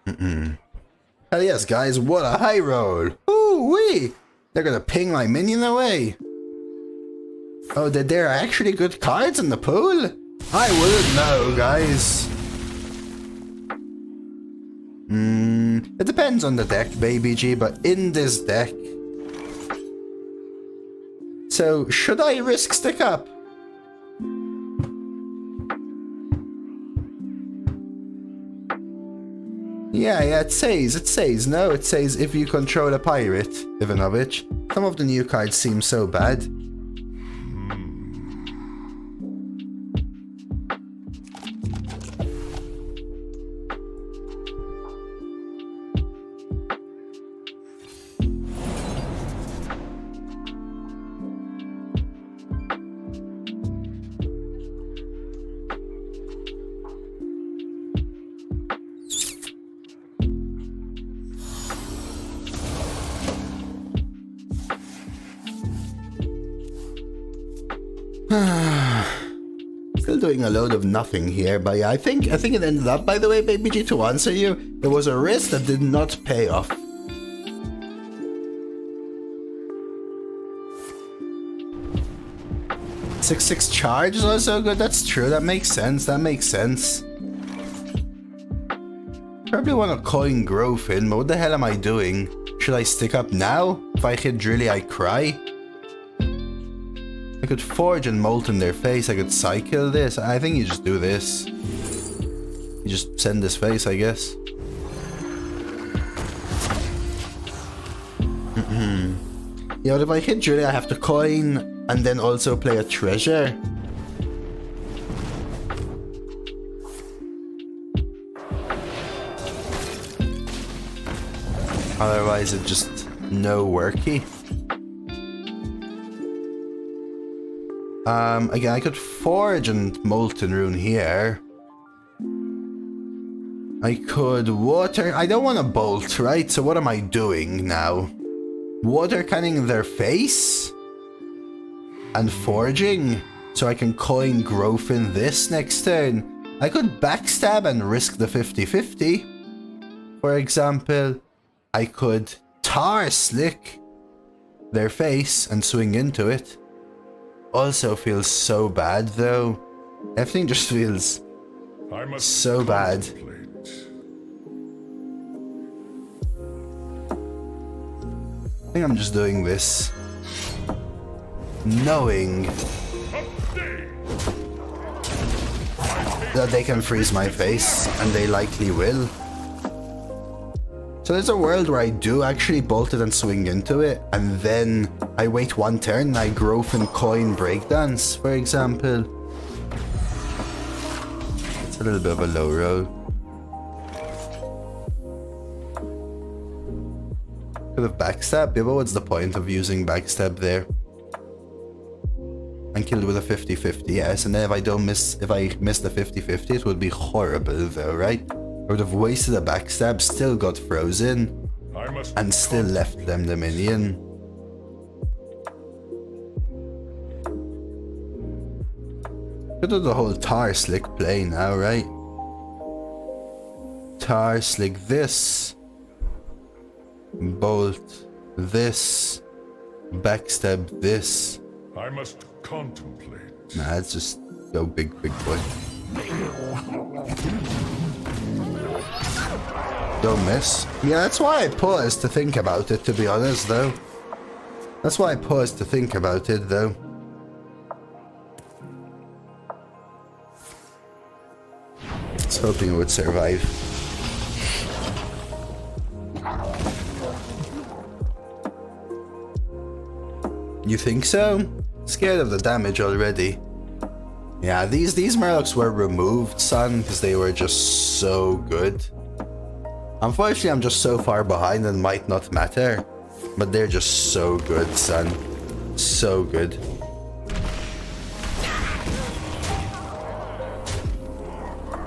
Hell yes, guys, what a high roll! Ooh-wee! They're gonna ping my minion away! Oh, there are actually good cards in the pool? I wouldn't know, guys. It depends on the deck, baby G, but in this deck... So, should I risk stick up? Yeah, it says, no, it says if you control a pirate, Ivanovich. Some of the new cards seem so bad. Still doing a load of nothing here, but yeah, I think it ended up, by the way, baby G, to answer you, there was a risk that did not pay off. Six charge is also good, that's true, that makes sense. Probably want to coin growth in, but what the hell am I doing? Should I stick up now? If I hit Drilly, I cry? I could forge and molten their face, I could cycle this. I think you just do this. You just send this face, I guess. Yeah, but if I hit Drilly, I have to coin and then also play a treasure. Otherwise, it's just no worky. Again, I could forge and molten rune here. I could water. I don't want to bolt, right? So what am I doing now? Water canning their face and forging, so I can coin growth in this next turn. I could backstab and risk the 50-50. For example, I could tar slick their face and swing into it. Also feels so bad though. Everything just feels so bad. I think I'm just doing this, knowing that they can freeze my face, and they likely will. So there's a world where I do actually bolt it and swing into it, and then I wait one turn and I growth and coin breakdance, for example. It's a little bit of a low roll. Could have backstab, yeah, but what's the point of using backstab there? And killed with a 50-50, yes, and then if I miss the 50-50, it would be horrible though, right? I would have wasted a backstab, still got frozen, and still left them the minion. Could do the whole tar slick play now, right? Tar slick this, bolt this, backstab this. I must contemplate. Nah, let's just go big boy. Don't miss. Yeah, that's why I paused to think about it, to be honest, though. That's why I paused to think about it, though. I was hoping it would survive. You think so? Scared of the damage already. Yeah, these Murlocs were removed, son, because they were just so good. Unfortunately, I'm just so far behind and might not matter. But they're just so good, son. So good.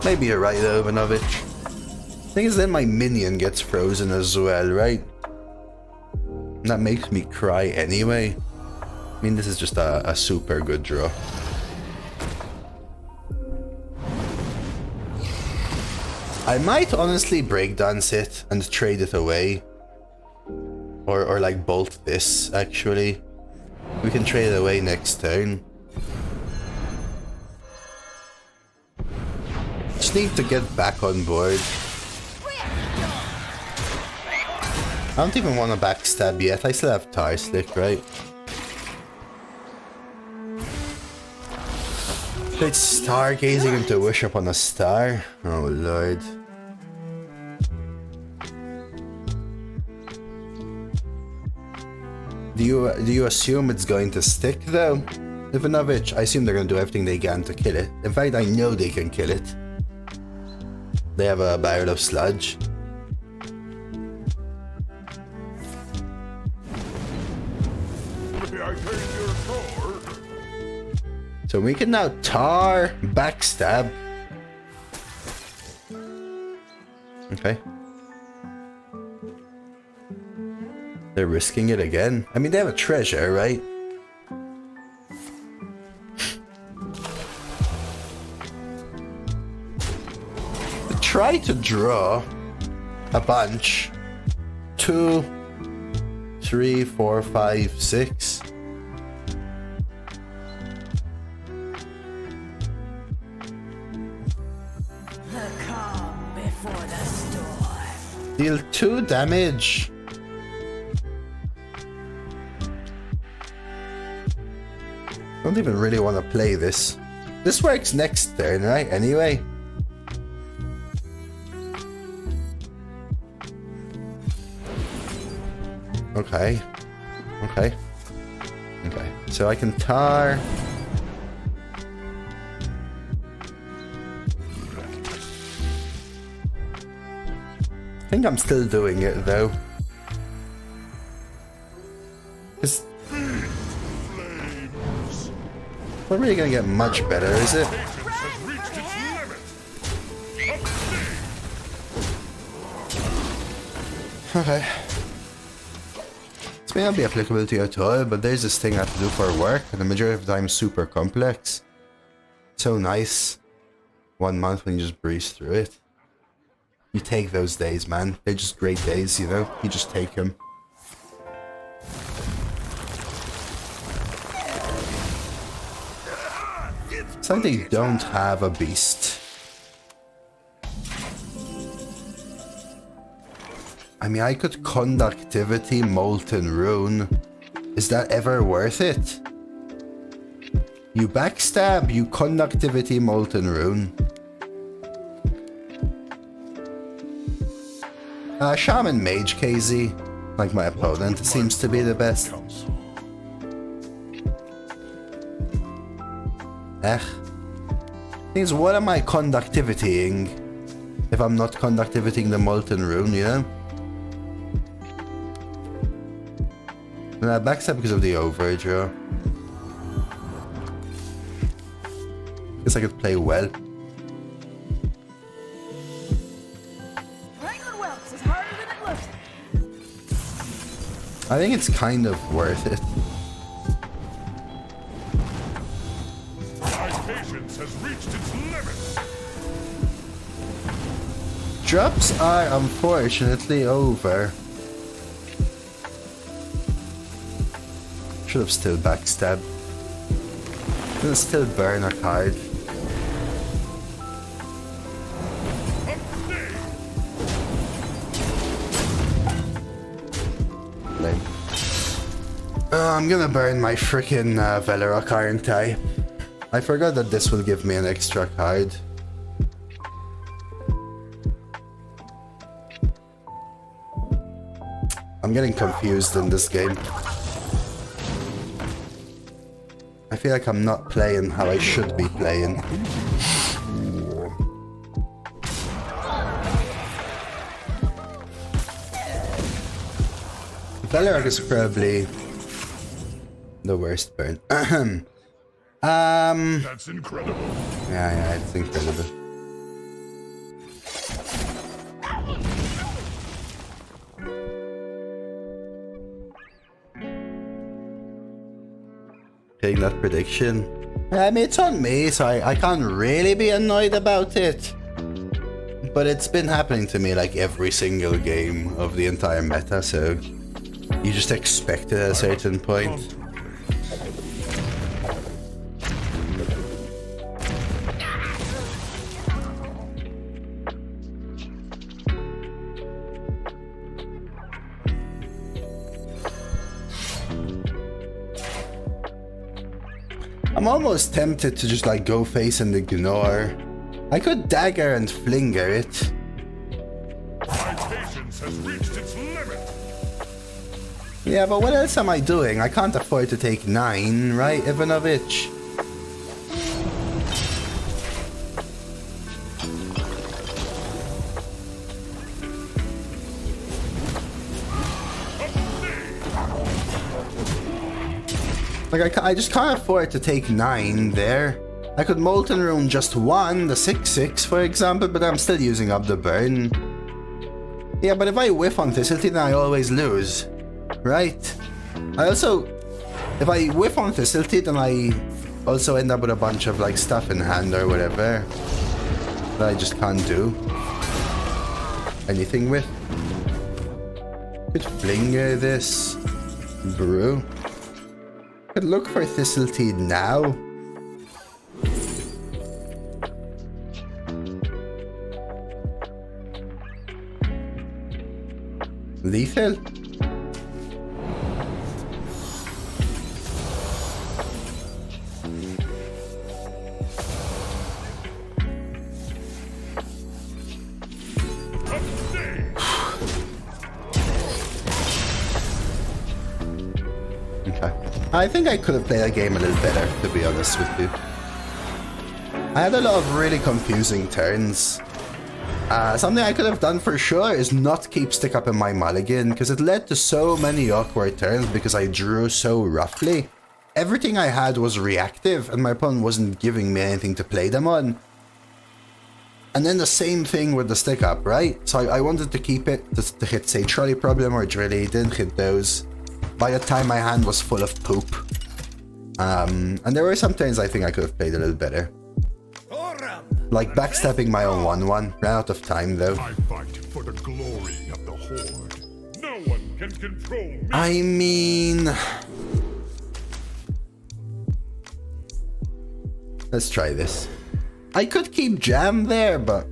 Maybe you're right, though, Ivanovich. Thing is, then my minion gets frozen as well, right? And that makes me cry anyway. I mean, this is just a super good draw. I might honestly breakdance it and trade it away. Or like bolt this, actually. We can trade it away next turn. Just need to get back on board. I don't even want to backstab yet. I still have Tar Slick, right? It's stargazing into wish upon a star. Oh lord. Do you assume it's going to stick though? Ivanovich, I assume they're going to do everything they can to kill it. In fact, I know they can kill it. They have a barrel of sludge. So we can now tar backstab. Okay. They're risking it again. I mean, they have a treasure, right? Try to draw a bunch. 2, 3, 4, 5, 6. The calm before the storm. Deal 2 damage. Don't even really want to play this. This works next turn, right? Anyway. Okay. Okay. Okay. So I can tar. I think I'm still doing it though. It's not really gonna get much better, is it? Okay. This may not be applicable to you at all, but there's this thing I have to do for work, and the majority of the time is super complex. So nice. 1 month when you just breeze through it. You take those days, man. They're just great days, you know? You just take them. It's like they don't have a beast. I mean, I could conductivity molten rune. Is that ever worth it? You backstab, you conductivity molten rune. Shaman Mage KZ, like my opponent, seems to be the best. Thing is, what am I conductivitying if I'm not conductivitying the molten rune, you know? And I backstab because of the overdraw. Guess I could play well. I think it's kind of worth it. My patience has reached its limit. Drops are unfortunately over. Should have still backstabbed. Gonna still burn a card. I'm gonna burn my freaking Velarok, aren't I? I forgot that this will give me an extra card. I'm getting confused in this game. I feel like I'm not playing how I should be playing. Velarok is probably the worst burn. That's incredible. Yeah, it's incredible. Getting that prediction. I mean, it's on me, so I can't really be annoyed about it. But it's been happening to me like every single game of the entire meta, so you just expect it at a certain point. I'm almost tempted to just like go face and ignore. I could dagger and flinger it. My patience has reached its limit. Yeah, but what else am I doing? I can't afford to take 9, right, Ivanovich? Like, I just can't afford to take 9 there. I could Molten Rune just 1, the 6/6 for example, but I'm still using up the burn. Yeah, but if I whiff on Thistleteeth, then I always lose. Right? I also... If I whiff on Thistleteeth, then I also end up with a bunch of like stuff in hand or whatever that I just can't do anything with. Could flinger this. Brew. Could look for Thistleteeth now. Lethal? Okay. I think I could have played a game a little better, to be honest with you. I had a lot of really confusing turns. Something I could have done for sure is not keep stick up in my mulligan, because it led to so many awkward turns because I drew so roughly. Everything I had was reactive and my opponent wasn't giving me anything to play them on. And then the same thing with the stick up, right? So I wanted to keep it to hit, say, Trolley Problem or Drilly, didn't hit those. By the time my hand was full of poop. And there were some turns I think I could have played a little better. Like backstepping my own 1/1. Ran out of time though. I fight for the glory of the Horde. No one can control me. I mean... Let's try this. I could keep Jam there, but...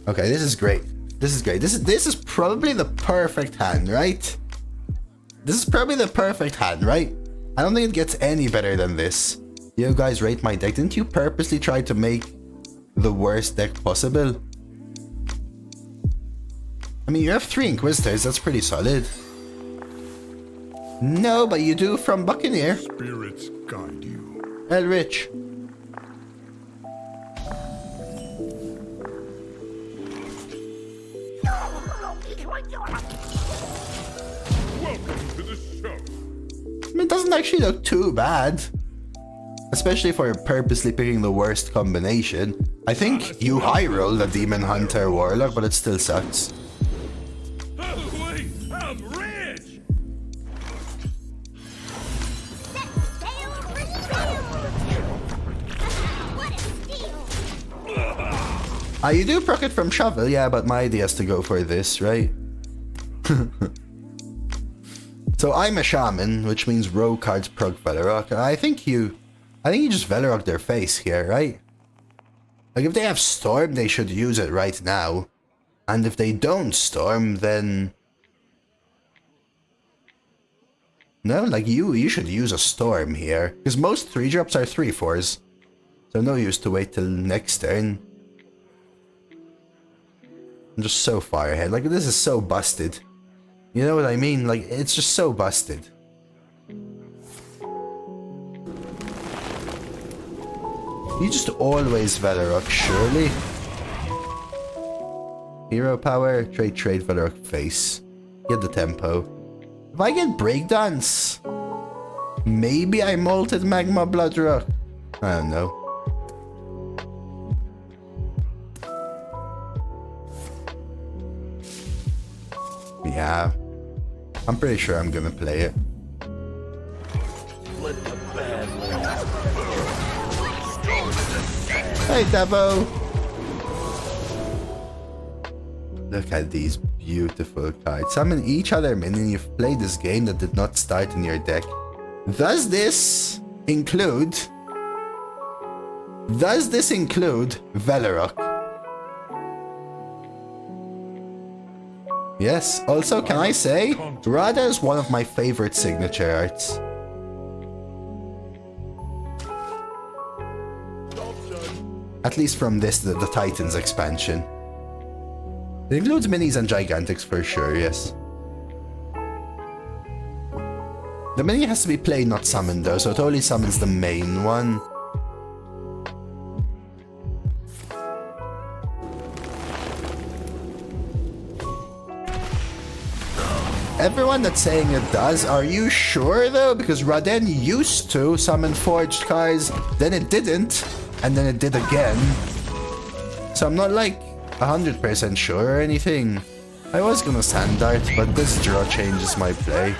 Okay, this is great. This is great. This is probably the perfect hand, right? This is probably the perfect hand, right? I don't think it gets any better than this. You guys rate my deck. Didn't you purposely try to make the worst deck possible? I mean, you have 3 Inquisitors. That's pretty solid. No, but you do from Buccaneer. Spirits guide you. Elrich. Welcome to the show. I mean, it doesn't actually look too bad. Especially for purposely picking the worst combination. I think you high roll the Demon Hunter Warlock, but it still sucks. Oh, wait, I'm rich! You do proc it from Shovel, yeah, but my idea is to go for this, right? So I'm a Shaman, which means rogue cards proc Velarok. I think you just Velarok their face here, right? Like if they have Storm, they should use it right now. And if they don't Storm, then... No, like you should use a Storm here. Because most 3-drops are 3/4s. So no use to wait till next turn. I'm just so far ahead. Like, this is so busted. You know what I mean? Like, it's just so busted. You just always Velarok, surely. Hero power, trade Velarok face. Get the tempo. If I get Breakdance, maybe I Molted Magma Bloodrock. I don't know. Yeah, I'm pretty sure I'm gonna play it. Let the Badlands Hey, Devo! Look at these beautiful cards. Summon each other minion you've played this game that did not start in your deck. Does this include Velarok? Yes. Also, can I say, Radha is one of my favorite signature arts. At least from this, the Titans expansion. It includes minis and gigantics for sure, yes. The mini has to be played, not summoned though, so it only summons the main one. Everyone that's saying it does, are you sure though? Because Raden used to summon forged cards, then it didn't, and then it did again. So I'm not like 100% sure or anything. I was gonna sand dart, but this draw changes my play.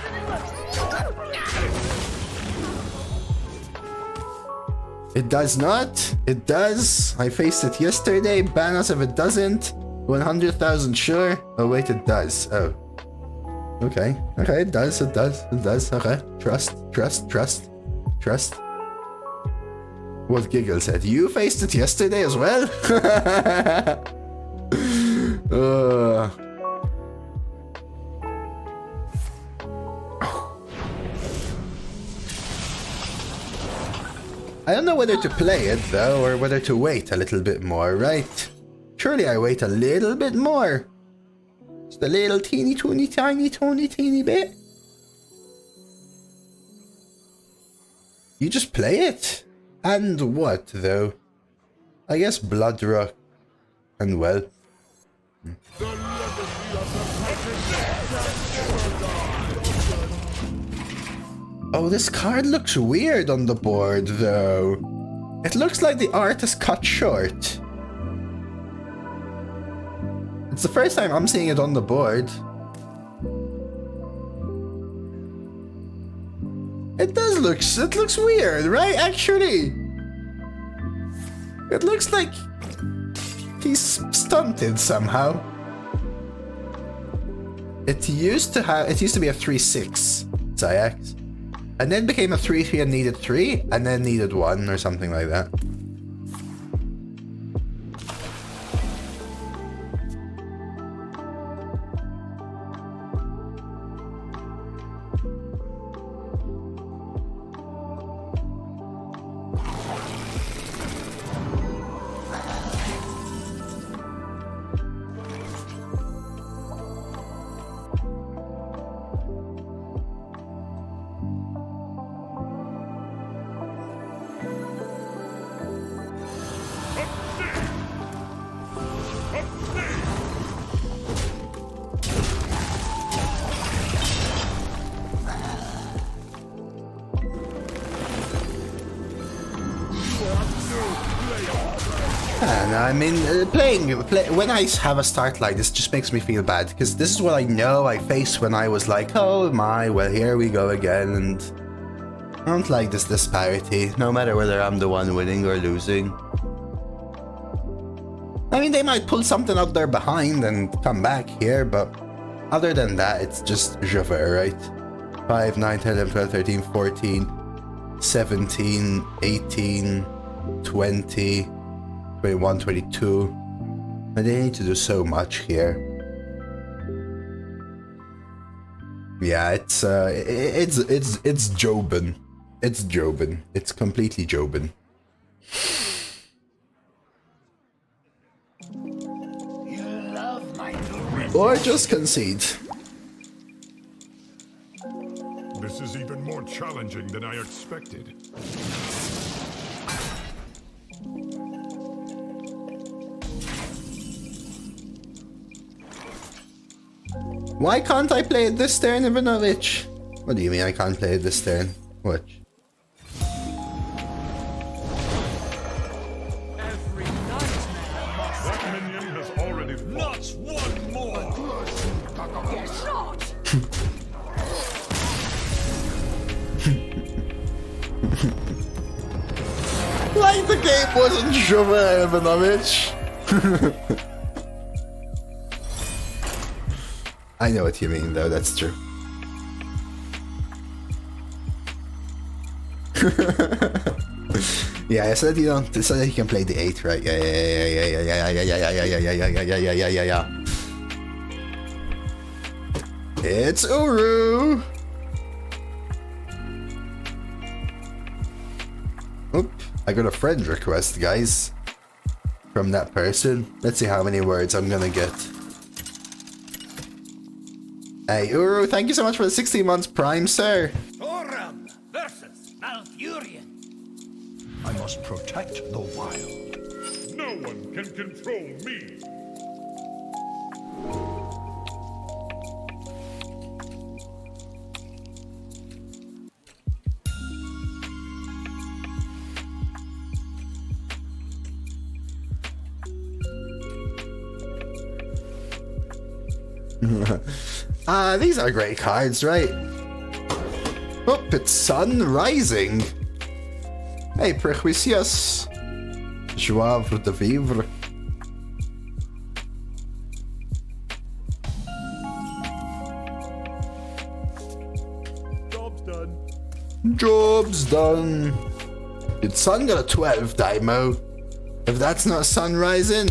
It does not. It does. I faced it yesterday. Ban us if it doesn't. 100,000 sure. Oh wait, it does. Oh. Okay. Okay, it does. It does. It does. Okay. Trust. Trust. Trust. Trust. What Giggle said. You faced it yesterday as well? I don't know whether to play it though, or whether to wait a little bit more, right? Surely I wait a little bit more. Just a little teeny teeny bit. You just play it? And what though? I guess Bloodrock and well. Oh, this card looks weird on the board, though. It looks like the art is cut short. It's the first time I'm seeing it on the board. It looks weird, right? Actually. It looks like he's stunted somehow. It used to be a 3/6 Zayax. And then became a 3/3 and needed 3, and then needed 1 or something like that. I mean, when I have a start like this, just makes me feel bad, because this is what I know I faced when I was like, oh my, well, here we go again, and I don't like this disparity, no matter whether I'm the one winning or losing. I mean, they might pull something out there behind and come back here, but other than that, it's just Javert, right? 5, 9, 10, 11, 12, 13, 14, 17, 18, 20... 21, 22, and they need to do so much here. Yeah, it's Jobin. It's Jobin. It's completely Jobin. Or just concede. This is even more challenging than I expected. Why can't I play it this turn, Ivanovich? What do you mean I can't play it this turn? Watch. Every nightmare. That minion has already Not one more. Get shot! Like the game wasn't Shaman, Ivanovich. I know what you mean, though. That's true. Yeah, so that you don't, so that you can play the 8, right? Yeah. It's Uru. Oop! I got a friend request, guys. from that person. Let's see how many words I'm gonna get. Hey, Uru, thank you so much for the 16 months Prime, sir. Thorum versus Malfurion. I must protect the wild. No one can control me. These are great cards, right? Oh, it's sun rising. Hey, préjuicios. Joie de vivre. Job's done. Job's done. Did sun got a 12, Daimo? If that's not sun rising.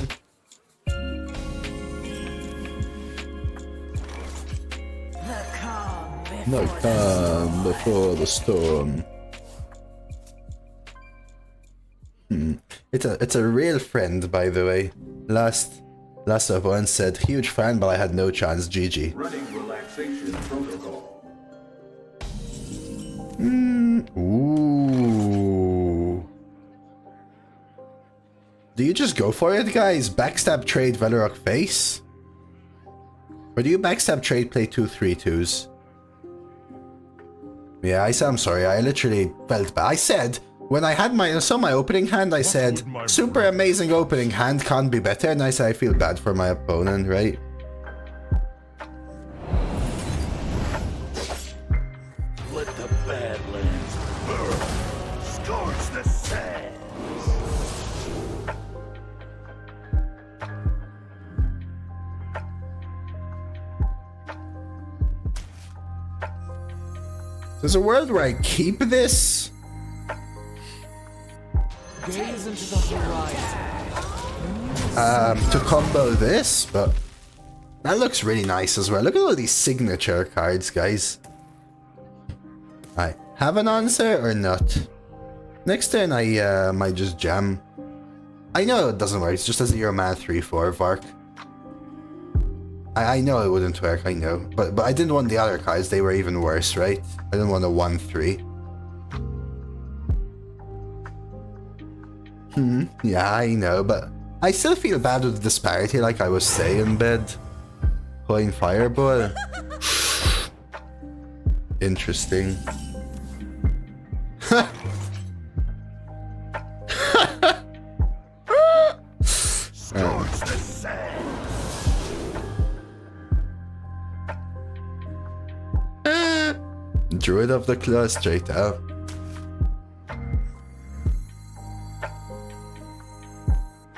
No calm before the storm. It's a real friend, by the way. Last of one said, huge fan, but I had no chance. GG. Running relaxation protocol. Ooh. Do you just go for it, guys? Backstab trade Velarok face? Or do you backstab trade play 2/3/2s? Yeah, I'm sorry, I literally felt bad. I said, when I saw my opening hand, I said, super amazing opening hand, can't be better, and I said I feel bad for my opponent, right? Let the badlands burn. Scorch the sands. There's a world where I keep this? Gaze into the horizon. To combo this, but that looks really nice as well. Look at all these signature cards, guys. I have an answer or not? Next turn I might just jam. I know it doesn't work, it's just as a Euro mana 3/4 Vark. I know it wouldn't work, I know. But I didn't want the other cards, they were even worse, right? I didn't want a 1/3. Yeah, I know, but I still feel bad with the disparity, like I was saying in bed. Playing Fireball. Interesting. Scorch the sands. Druid of the Claw straight up.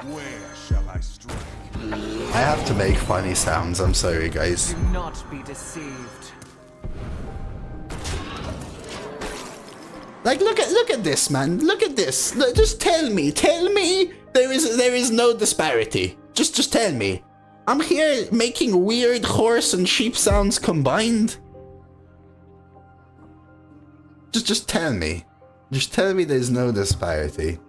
Where shall I strike? I have to make funny sounds, I'm sorry guys. Do not be deceived. Like look at this, man. Look at this. Just tell me there is no disparity. Just tell me. I'm here making weird horse and sheep sounds combined. Just tell me. Just tell me there's no disparity.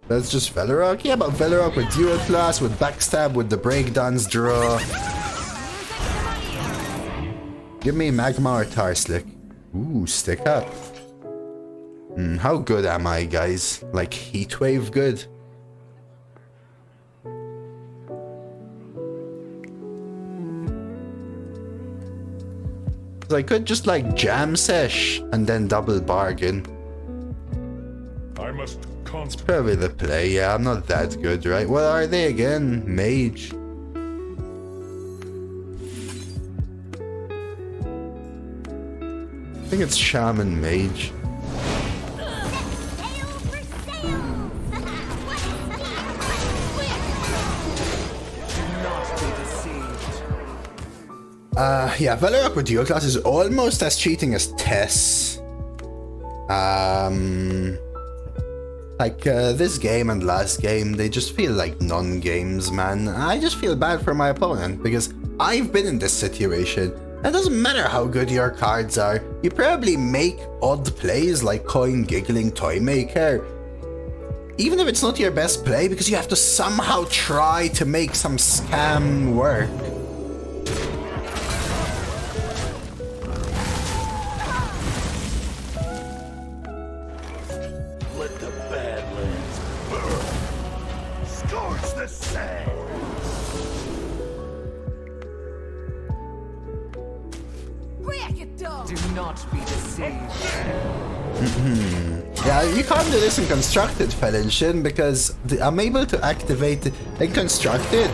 That's just Velarok? Yeah, but Velarok with dual class, with backstab, with the breakdowns draw. Give me Magma or Tarslick. Ooh, stick up. How good am I, guys? Like Heatwave good? I could just like jam sesh and then double bargain. I must concentrate. Probably the play, yeah, I'm not that good, right? What are they again? Mage. I think it's Shaman Mage. Yeah, Velarok with dual class is almost as cheating as Tess. Like, this game and last game, they just feel like non-games, man. I just feel bad for my opponent, because I've been in this situation. It doesn't matter how good your cards are, you probably make odd plays like Coin Giggling Toymaker. Even if it's not your best play, because you have to somehow try to make some scam work. Let the Badlands burn. Scorch the sand. Break it down. Do not be deceived. Yeah, you can't do this in Constructed, Felinshin, because I'm able to activate it. In Constructed,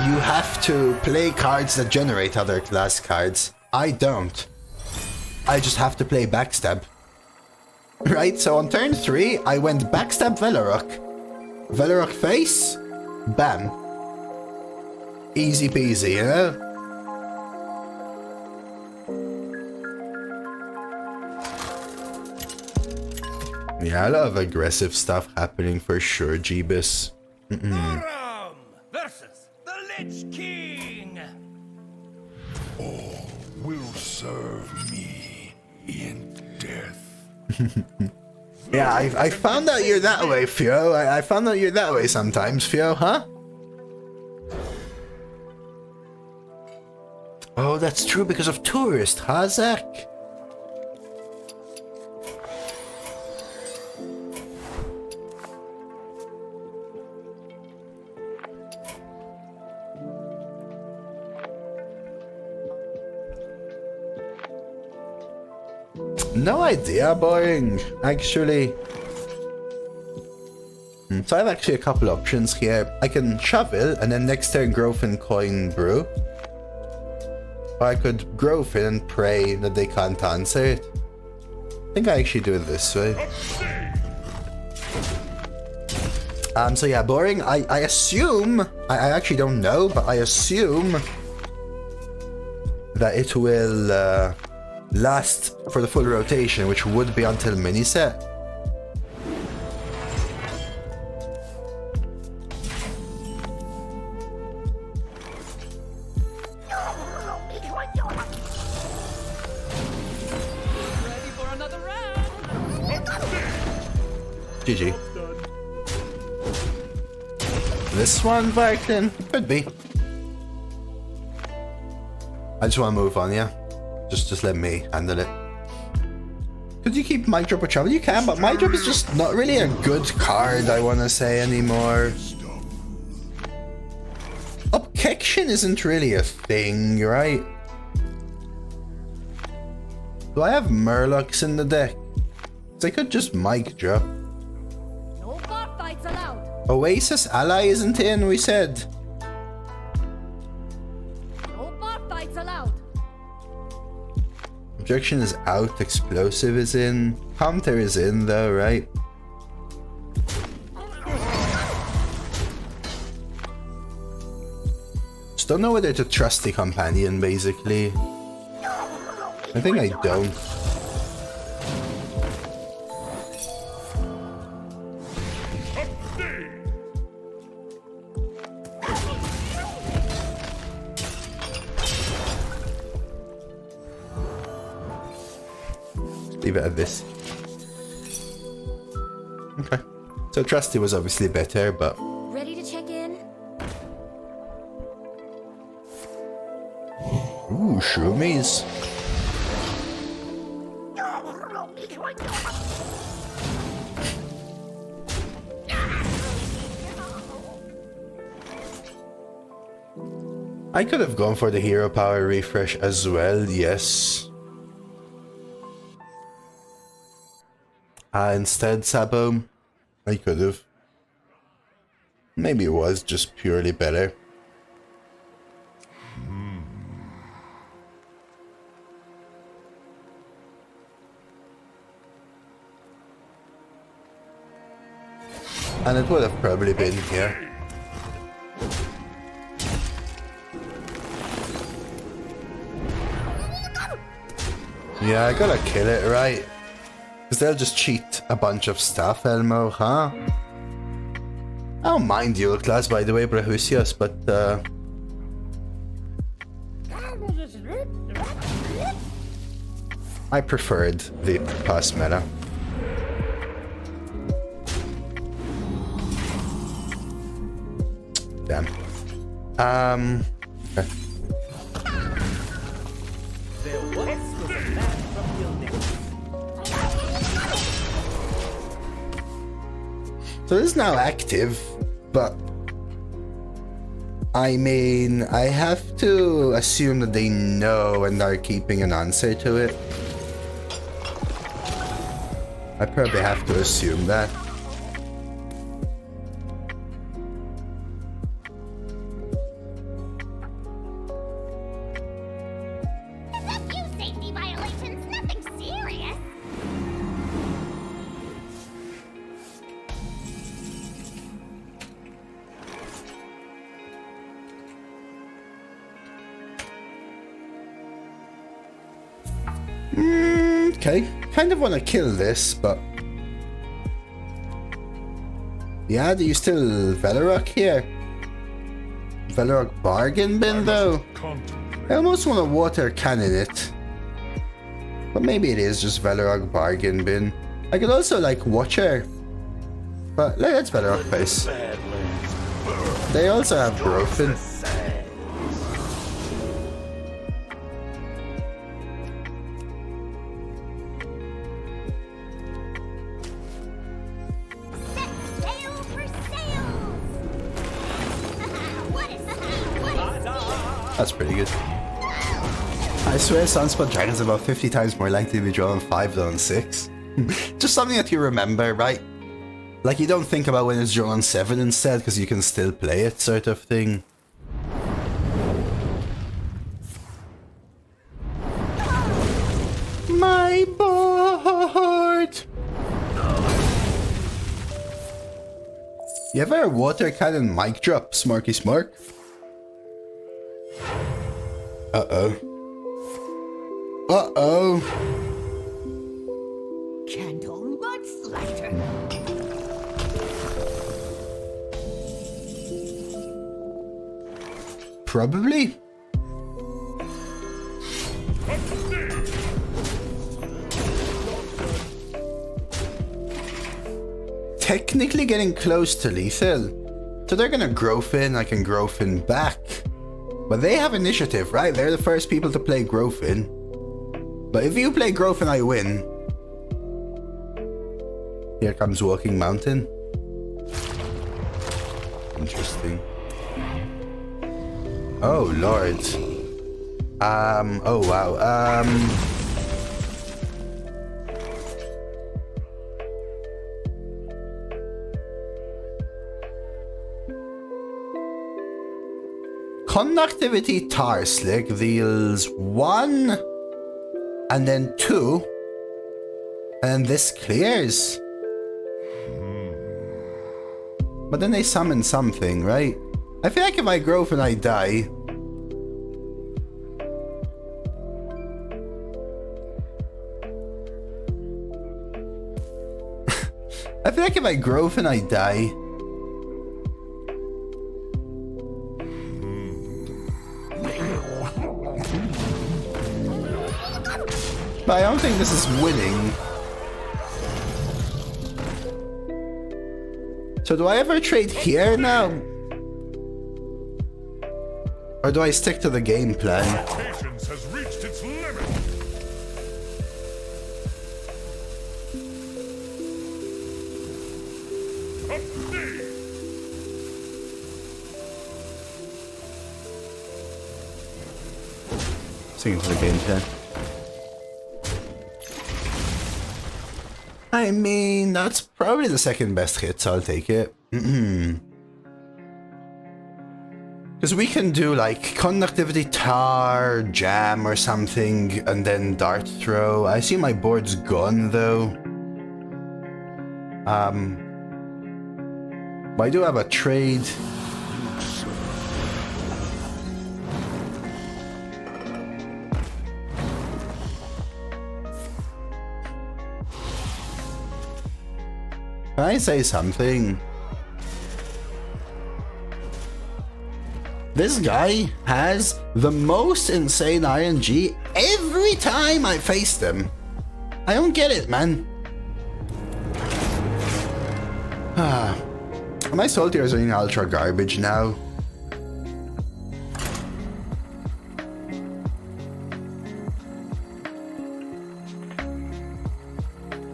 you have to play cards that generate other class cards. I don't. I just have to play Backstab. Right, so on turn 3, I went Backstab Velarok. Velarok face, bam. Easy peasy, you know? Yeah, a lot of aggressive stuff happening for sure, Jeebus. Muram versus the Lich King. All will serve me in death. Yeah, I found out you're that way, Fio. I found out you're that way sometimes, Fio, huh? Oh, that's true because of Tourist, huh, Zach? No idea, boring, actually. So I have actually a couple options here. I can shovel and then next turn growth and coin brew. Or I could growth it and pray that they can't answer it. I think I actually do it this way. So yeah, boring. I assume, I actually don't know, but I assume that it will last for the full rotation, which would be until mini set. Ready for another round? GG. This one, Varkin? Could be. I just want to move on, yeah? Just let me handle it. Could you keep Mic Drop or Travel? You can, but Mic Drop is just not really a good card, I want to say, anymore. Objection isn't really a thing, right? Do I have Murlocs in the deck? So I could just Mic Drop. No bar fights allowed. Oasis Ally isn't in, we said. No bar fights allowed. Objection is out, Explosive is in. Counter is in though, right? Just don't know whether to trust the companion, basically. I think I don't. Leave it at this. Okay. So Trusty was obviously better, but... Ready to check in? Ooh, shroomies. I could have gone for the hero power refresh as well, yes. Instead, Sabo, I could have. Maybe it was just purely better. And it would have probably been here. Yeah, I gotta kill it, right? Because they'll just cheat a bunch of stuff, Elmo, huh? I don't mind dual class, by the way, Brahusius, but I preferred the past meta. Damn. Okay. There once was a man from Gilneck. So this is now active, but I mean, I have to assume that they know and are keeping an answer to it. I probably have to assume that. A few safety violations, nothing serious. Okay, kind of want to kill this, but... Yeah, do you still Velarok here? Velarok bargain bin, though? I almost want to water cannon it. But maybe it is just Velarok bargain bin. I could also, like, Watcher. But let's Velarok face. They also have Growthin. That's pretty good. I swear Sunspot Dragon's about 50 times more likely to be drawn on 5 than on 6. Just something that you remember, right? Like you don't think about when it's drawn on 7 instead, because you can still play it, sort of thing. My board! You ever water cannon mic drop, Smarky Smark? Uh-oh. Uh-oh. Candle much lighter. Probably. Technically getting close to lethal. So they're gonna Growthin, I can Growthin back. But they have initiative, right? They're the first people to play Growthin. But if you play Growthin, I win. Here comes Walking Mountain. Interesting. Oh, Lord. Oh, wow. Conductivity Tar Slick deals 1 and then 2 and this clears. But then they summon something, right? I feel like if I Growth and I die, I feel like if I Growth and I die, but I don't think this is winning. So do I ever trade here now? Or do I stick to the game plan? Patience has reached its limit. Sticking to the game plan. I mean, that's probably the second best hit, so I'll take it. Because we can do like Conductivity Tar, Jam or something, and then Dart Throw. I see my board's gone though. But I do have a trade. Can I say something? This guy has the most insane RNG every time I face them. I don't get it, man. My soul tiers are in ultra garbage now.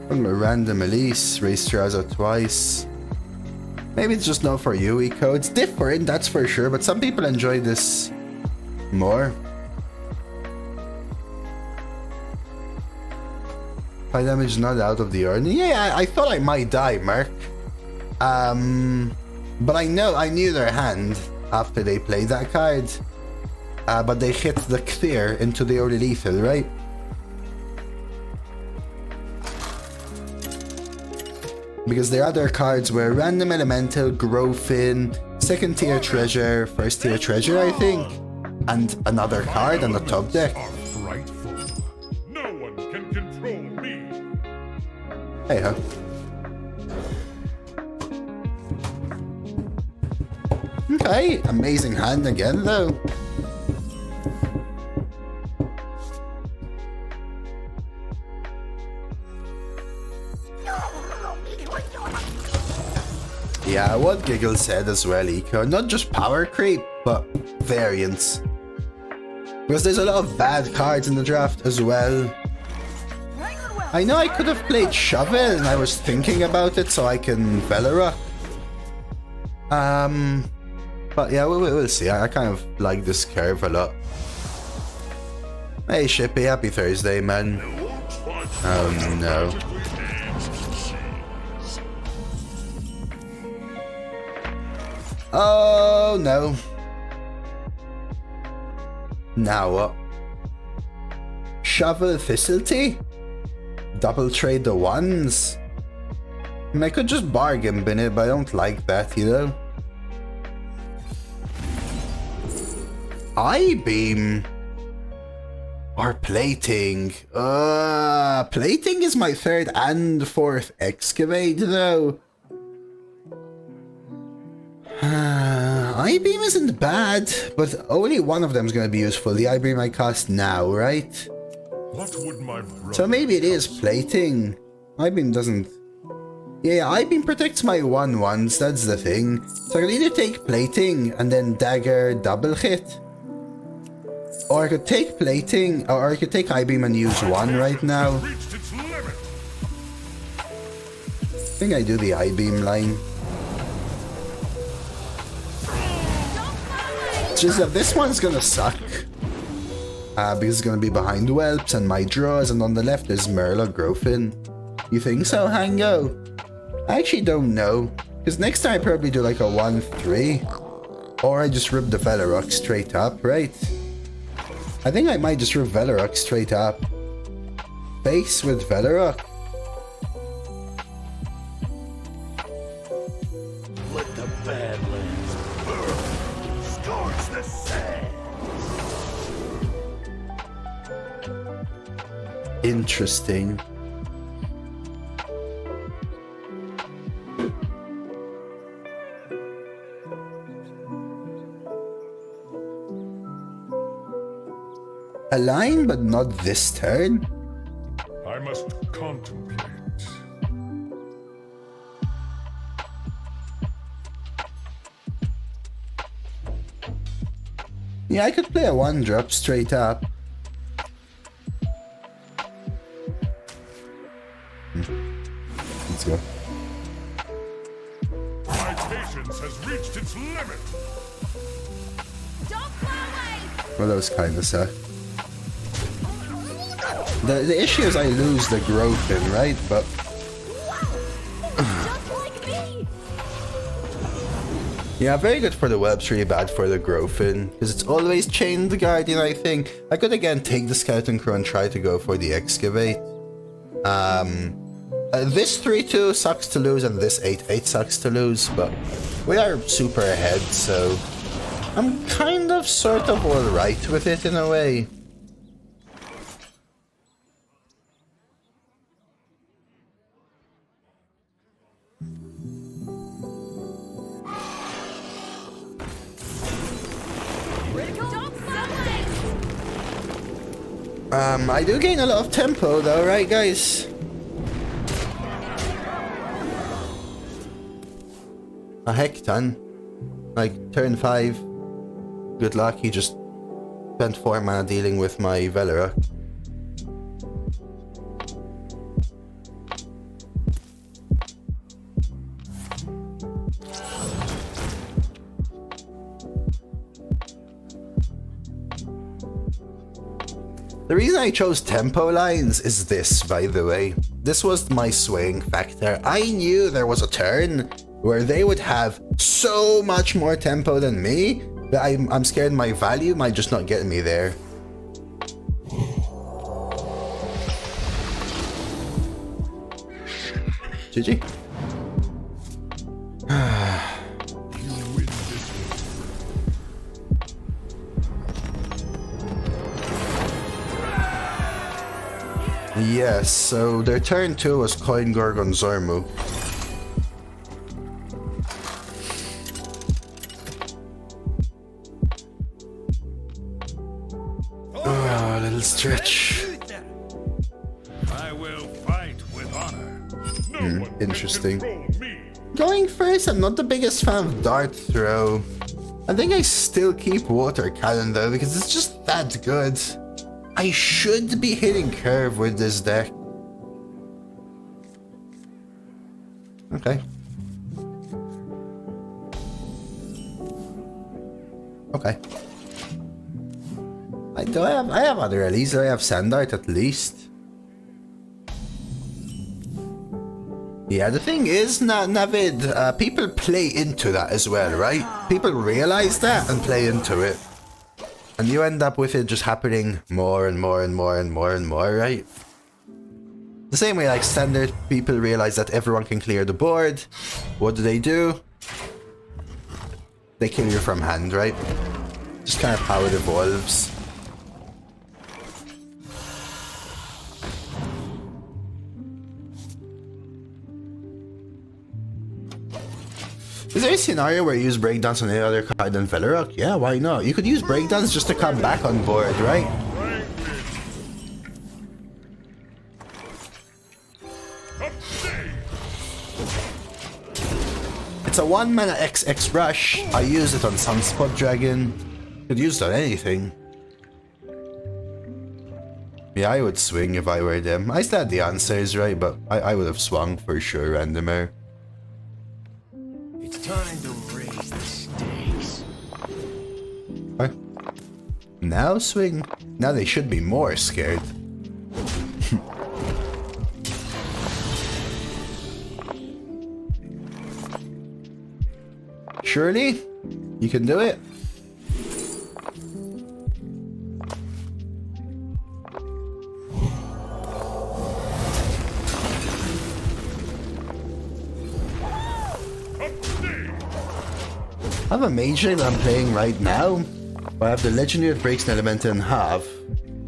I'm a random Elise, raised Terrazzo twice. Maybe it's just not for you, Eco. It's different, that's for sure, but some people enjoy this more. High damage not out of the ordinary. Yeah, I thought I might die, Mark. But I knew their hand after they played that card. But they hit the clear into the early lethal, right? Because their other cards were Random Elemental, Growfin, second tier treasure, first tier treasure, I think, and another card on the top deck. Are frightful. No one can control me. Hey ho. Okay, amazing hand again though. Yeah, what Giggle said as well, Eco. Not just power creep, but variance. Because there's a lot of bad cards in the draft as well. I know I could have played Shovel, and I was thinking about it so I can Velarok. But yeah, we'll see. I kind of like this curve a lot. Hey Shippy, happy Thursday, man. Oh no. Oh no. Now what? Shovel Facility? Double trade the ones? I mean, I could just bargain bin it, but I don't like that, you know? I-beam? Or plating? Plating is my third and fourth excavate though. I-beam isn't bad, but only one of them is going to be useful. The I-beam I cast now, right? What would my brother So maybe it is plating. I-beam doesn't... Yeah, I-beam protects my 1/1s, that's the thing. So I could either take plating and then dagger double hit. Or I could take plating, or I could take I-beam and use one right now. reached its limit? I think I do the I-beam line. It's just that this one's gonna suck. Because it's gonna be behind Whelps and my draws, and on the left is Merla Grofin. You think so, Hango? I actually don't know. Because next time I probably do like a 1-3. Or I just rip the Velarok straight up, right? I think I might just rip Velarok straight up. Base with Velarok. Let the Badlands burn. Scorch the sand. Interesting. Align, but not this turn? I must contemplate. Yeah, I could play a 1-drop straight up. Let's go. My patience has reached its limit. Don't fly away! Well, that was kind of suck. The issue is I lose the growth in, right? But Just like me! yeah, very good for the webs, really bad for the growth in. Because it's always chained the guardian, I think. I could again take the skeleton crew and try to go for the excavate. This 3-2 sucks to lose and this 8-8 sucks to lose, but we are super ahead, so I'm kind of sort of alright with it in a way. I do gain a lot of tempo though, right guys? A heck ton. Like, turn 5. Good luck, he just spent 4 mana dealing with my Velarok. The reason I chose tempo lines is this, by the way. This was my swaying factor. I knew there was a turn where they would have so much more tempo than me that I'm scared my value might just not get me there. GG. Yes, so their turn 2 was Coin Gorgon Zormu. Oh, a little stretch. I will fight with honor. No one interesting. can control me. Going first, I'm not the biggest fan of Dart Throw. I think I still keep Water Cannon though, because it's just that good. I should be hitting Curve with this deck. Okay. Okay. I have other releases. I have Sandart at least. Yeah, the thing is, Navid, people play into that as well, right? People realize that and play into it. And you end up with it just happening more and more and more and more and more, right? The same way like standard people realize that everyone can clear the board. What do? They kill you from hand, right? Just kind of how it evolves. Is there a scenario where you use breakdance on any other card than Velarok? Yeah, why not? You could use breakdance just to come back on board, right? It's a 1 mana XX rush. I use it on Sunspot Dragon. Could use it on anything. Yeah, I would swing if I were them. I still had the answers, right? But I would have swung for sure, randomer. It's time to raise the stakes. Okay. Now swing. Now they should be more scared. Surely, you can do it. I have a major that I'm playing right now. I have the legendary that breaks an elemental in half.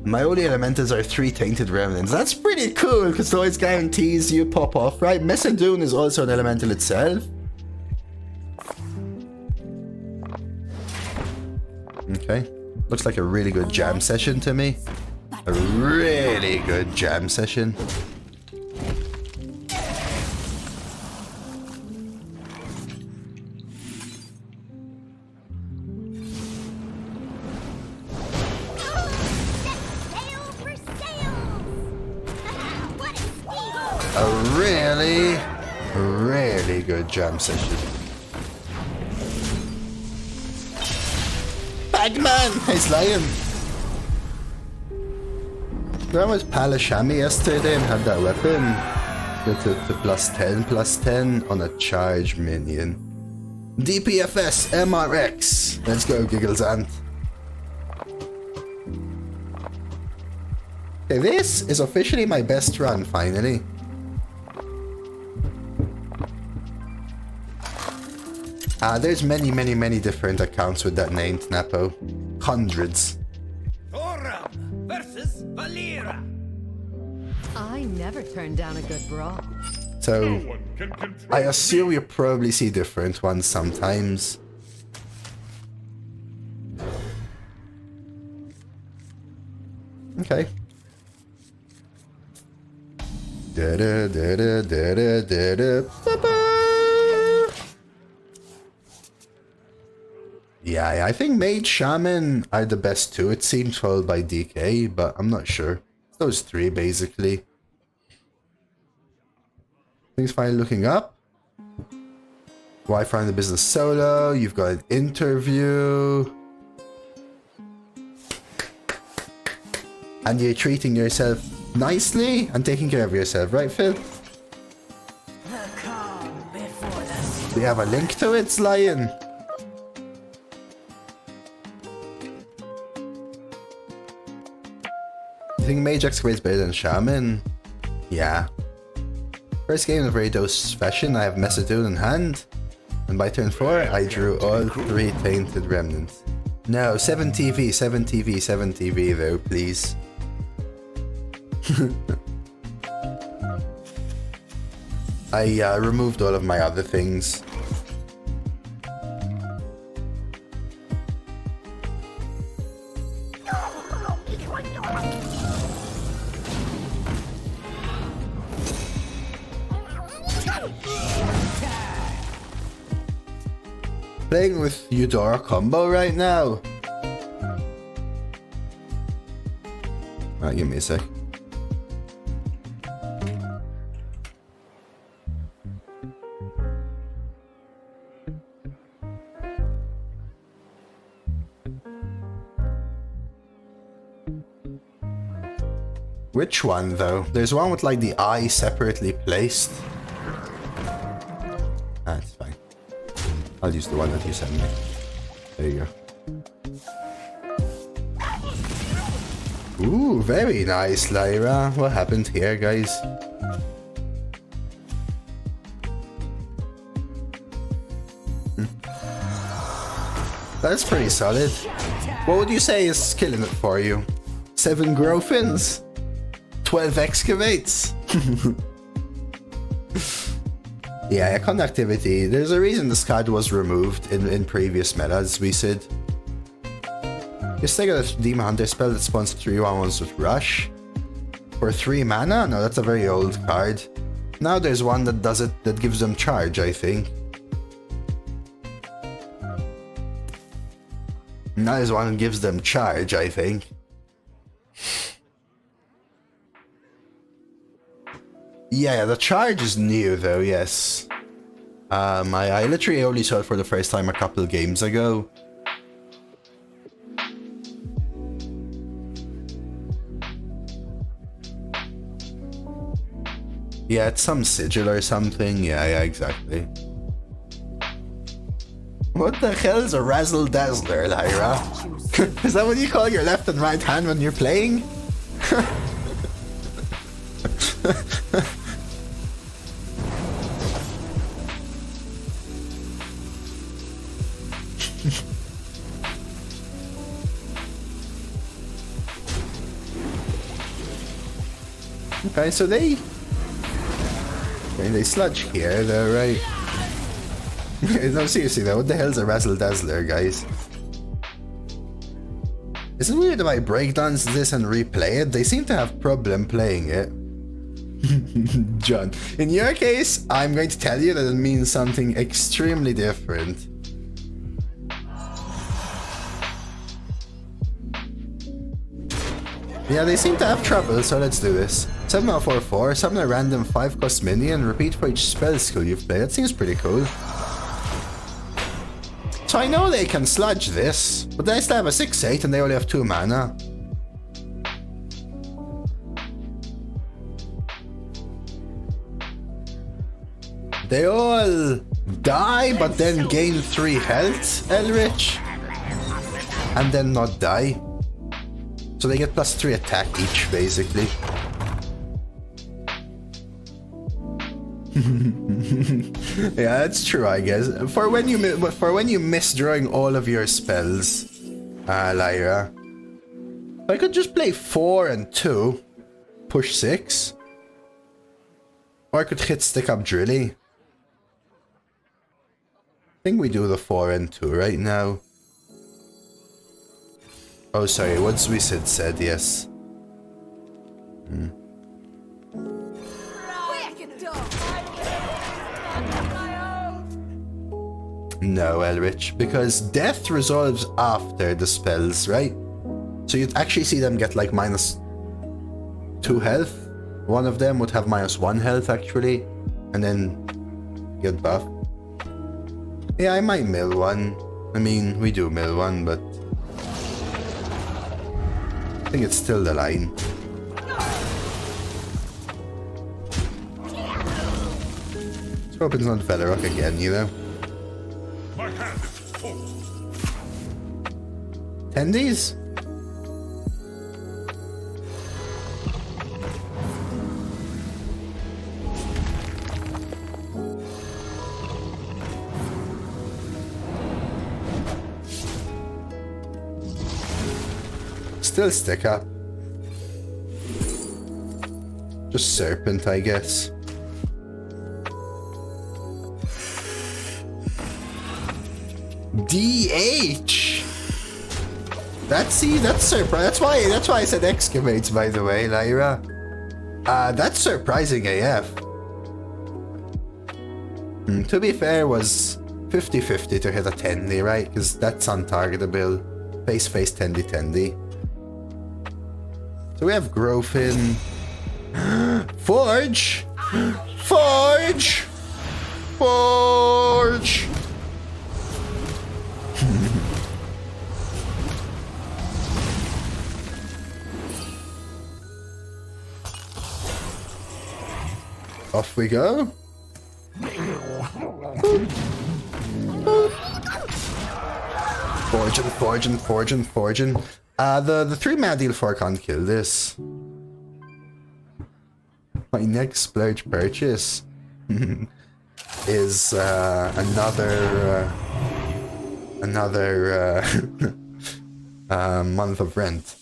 My only elementals are 3 tainted remnants. That's pretty cool because it always guarantees you pop off, right? Messedune is also an elemental itself. Okay. Looks like a really good jam session to me. A really good jam session. Really good jam session. Bagman! He's lying. I was Palashami yesterday and had that weapon. To +10/+10 on a charge minion. DPFS MRX. Let's go, Giggles Ant. Okay, this is officially my best run, finally. There's many different accounts with that name, Napo. Hundreds. Thoram versus Valera. I never turn down a good brawl. So, No one can control I assume you probably see different ones sometimes. Okay. Yeah, I think Mage Shaman are the best two. It seems followed by DK, but I'm not sure. It's those three basically. Things finally looking up. Wi-Fi in the business solo. You've got an interview. And you're treating yourself nicely and taking care of yourself, right, Phil? The calm before the Do you have a link to it, Lion? You think Mage Excavate's better than Shaman? Yeah. First game of Rados fashion, I have Messidune in hand. And by turn 4, I drew all 3 Tainted Remnants. No, 7 TV, 7 TV, 7 TV though, please. I removed all of my other things. Playing with Eudora combo right now. Give me a sec. Which one though? There's one with like the eye separately placed. That's fine. I'll use the one that you sent me. There you go. Ooh, very nice, Lyra. What happened here, guys? That's pretty solid. What would you say is killing it for you? 7 Growthins? 12 Excavates? Yeah, conductivity. There's a reason this card was removed in previous metas, we said. You still got a Demon Hunter spell that spawns 3/1/1s with Rush. For 3 mana? No, that's a very old card. Now there's one that does it, that gives them charge, I think. Now there's one that gives them charge, I think. Yeah, the charge is new though, yes. I literally only saw it for the first time a couple of games ago. Yeah, it's some sigil or something. Yeah, exactly. What the hell is a Razzle Dazzler, Lyra? Is that what you call your left and right hand when you're playing? Okay, so they sludge here though, right? No, seriously though, what the hell's a Razzle Dazzler, guys? Is it weird if I breakdance this and replay it? They seem to have problem playing it. John, in your case, I'm going to tell you that it means something extremely different. Yeah, they seem to have trouble, so let's do this. 7044, summon a random 5-cost minion, repeat for each spell skill you've played. That seems pretty cool. So I know they can sludge this, but they still have a 6/8 and they only have 2 mana. They all die, but then gain 3 health, Elrich. And then not die. So they get +3 attack each, basically. Yeah, that's true, I guess. For when you miss drawing all of your spells, Lyra. I could just play 4 and 2, push 6. Or I could hit stick up Drilly. I think we do the 4 and 2 right now. Oh, sorry, what's we said, yes. no, Elrich, because death resolves after the spells, right? So you'd actually see them get like -2 health. One of them would have -1 health actually, and then get buff. Yeah, I might mill one. I mean, we do mill one, but I think it's still the line. Let's hope it's not Velarok again, you know? My hand is full. Tendies? Still stick up. Just serpent, I guess. DH. That's surprise. That's why I said excavates, by the way, Lyra. That's surprising AF. To be fair, was 50-50 to hit a Tendy, right? Because that's untargetable. Face Tendy. So we have Growfin. Forge! Forge! Forge! Off we go. Forging. The 3-mana deal 4 can't kill this. My next splurge purchase is another month of rent.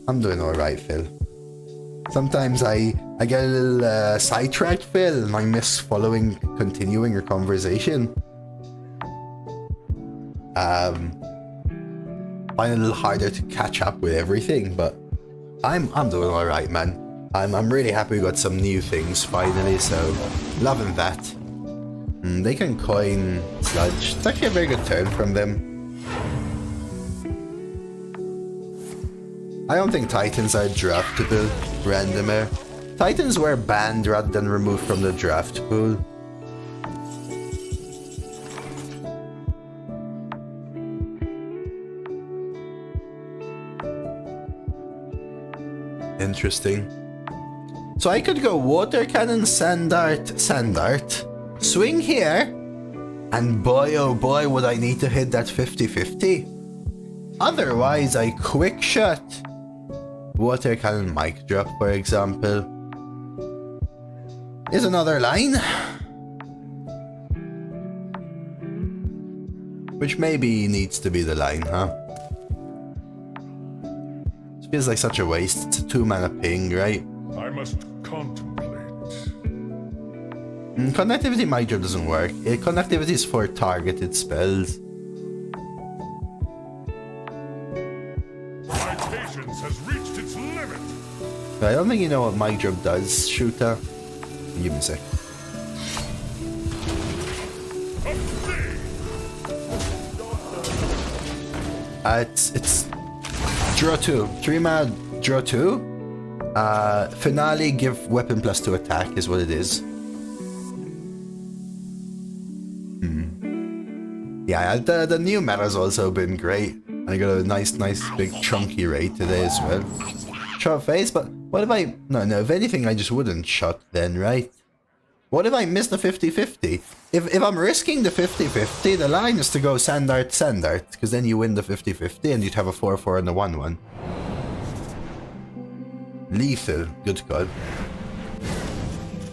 I'm doing alright, Phil. Sometimes I get a little sidetracked, Phil, and I miss continuing your conversation. Find it a little harder to catch up with everything, but I'm doing alright, man. I'm really happy we got some new things finally, so loving that. They can coin sludge. It's actually a very good turn from them. I don't think Titans are draftable randomer. Titans were banned rather than removed from the draft pool. Interesting. So I could go water cannon, sand dart, swing here, and boy oh boy would I need to hit that 50-50. Otherwise I quick shot. Water cannon mic drop, for example. Is another line. Which maybe needs to be the line, huh? It feels like such a waste. It's a 2-mana ping, right? I must contemplate. Connectivity mic drop doesn't work. Connectivity is for targeted spells. My patience has reached its limit. I don't think you know what mic drop does, Shooter. Give me a sec. It's draw 2. 3-mana draw 2. Finale give weapon +2 attack is what it is. Yeah, the new meta's also been great. And I got a nice big chunky raid today as well. Shot face, but what if I... No, if anything I just wouldn't shot then, right? What if I miss the 50-50? If I'm risking the 50-50, the line is to go sand dart, because then you win the 50-50 and you'd have a 4-4 and a 1-1. Lethal, good god.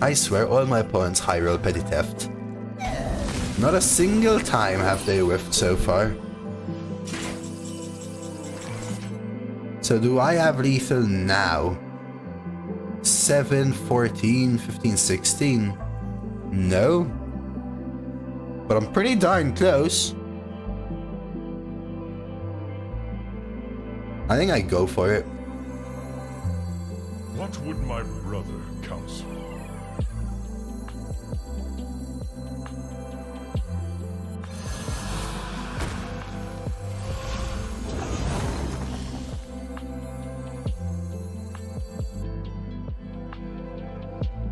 I swear all my opponents high roll petty theft. Not a single time have they whiffed so far. So do I have lethal now? 7, 14, 15, 16? No. But I'm pretty darn close. I think I go for it. What would my brother counsel?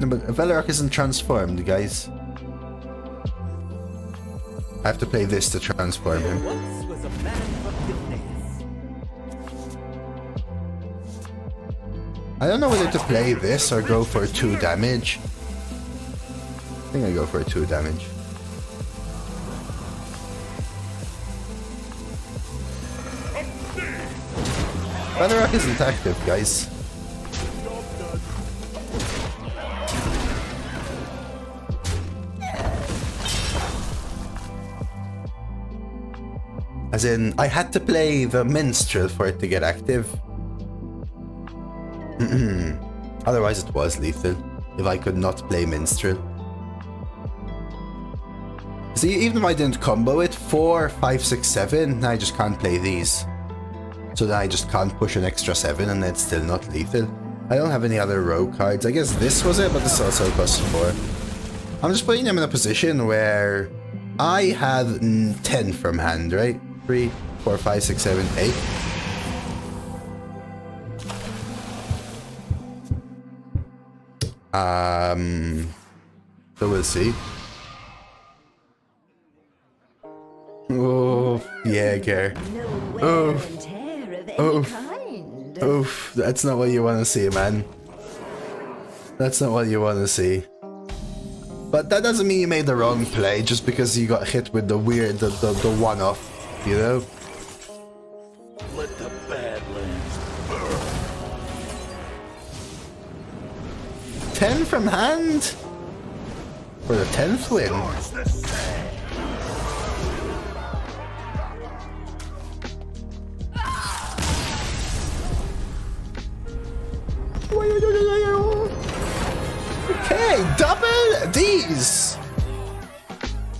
No, but Velarok isn't transformed, guys. I have to play this to transform him. Once was a man of goodness. I don't know whether to play this or go for 2 damage. I think I go for 2 damage. Velarok isn't active, guys. As in, I had to play the minstrel for it to get active. Otherwise it was lethal, if I could not play minstrel. See, even if I didn't combo it, 4, 5, 6, 7, I just can't play these. So then I just can't push an extra 7 and it's still not lethal. I don't have any other rogue cards. I guess this was it, but this also costs 4. I'm just putting them in a position where I had 10 from hand, right? 3, 4, 5, 6, 7, 8. So we'll see. Oh, Jaeger. Oof. Oof. Oof. That's not what you want to see, man. That's not what you want to see. But that doesn't mean you made the wrong play just because you got hit with the weird, the one-off, you know? Let the Badlands burn. 10 from hand? For the 10th win? Okay, double D's!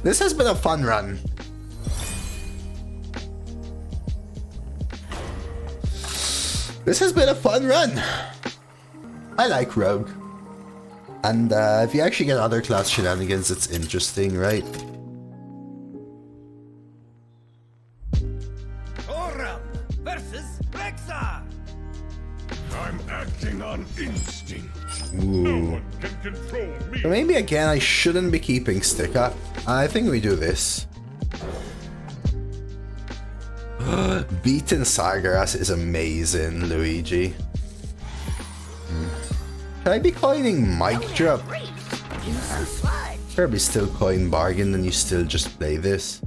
This has been a fun run. This has been a fun run. I like Rogue. And if you actually get other class shenanigans, it's interesting, right? Oram versus Rexar. I'm acting on instinct. Ooh. No one can control me. But maybe again I shouldn't be keeping stick up. I think we do this. Beaten Sargeras is amazing, Luigi. Should I be coining Mic Drop? Probably still coin bargain and you still just play this.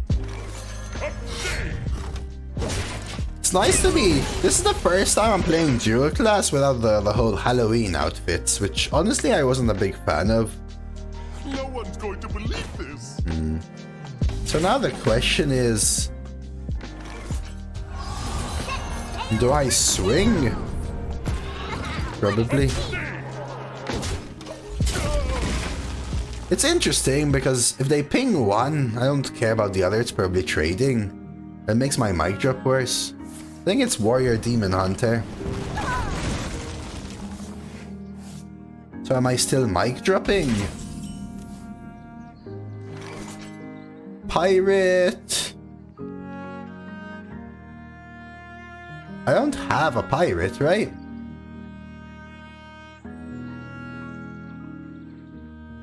It's nice to be... This is the first time I'm playing dual class without the whole Halloween outfits, which honestly I wasn't a big fan of. No one's going to believe this. So now the question is... Do I swing? Probably. It's interesting because if they ping one, I don't care about the other, it's probably trading. That makes my mic drop worse. I think it's Warrior Demon Hunter. So am I still mic dropping? Pirate. I don't have a pirate, right?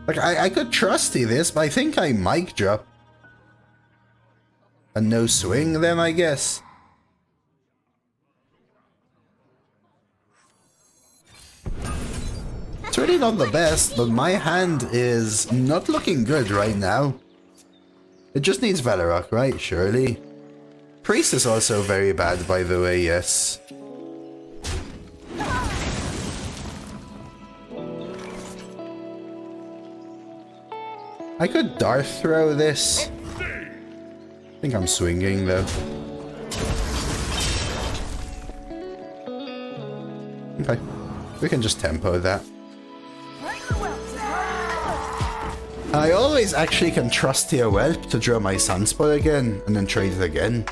Like, I could trusty this, but I think I mic drop. And no swing then, I guess. It's really not the best, but my hand is not looking good right now. It just needs Velarok, right? Surely. Priest is also very bad, by the way, yes. I could Darth throw this. I think I'm swinging though. Okay, we can just tempo that. I always actually can trust your Whelp to draw my Sunspot again and then trade it again.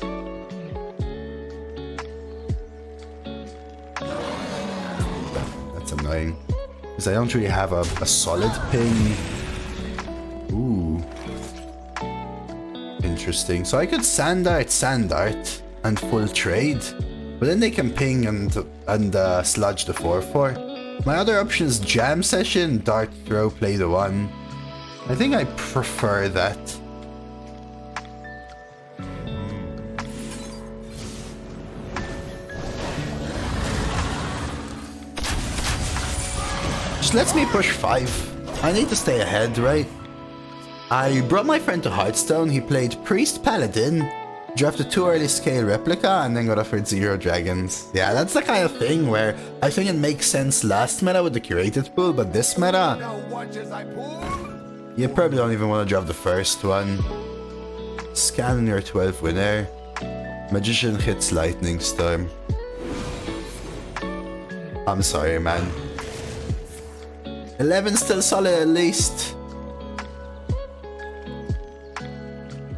That's annoying. Because I don't really have a solid ping. Ooh. Interesting. So I could Sandart and full trade. But then they can ping and sludge the 4/4. My other option is Jam Session, Dart Throw, Play the One. I think I prefer that. Just lets me push 5. I need to stay ahead, right? I brought my friend to Hearthstone. He played Priest Paladin, drafted 2 early scale replica, and then got offered 0 dragons. Yeah, that's the kind of thing where I think it makes sense last meta with the curated pool, but this meta, you probably don't even want to drop the first one. Scan your 12 winner. Magician hits Lightning Storm. I'm sorry, man. 11 still solid at least.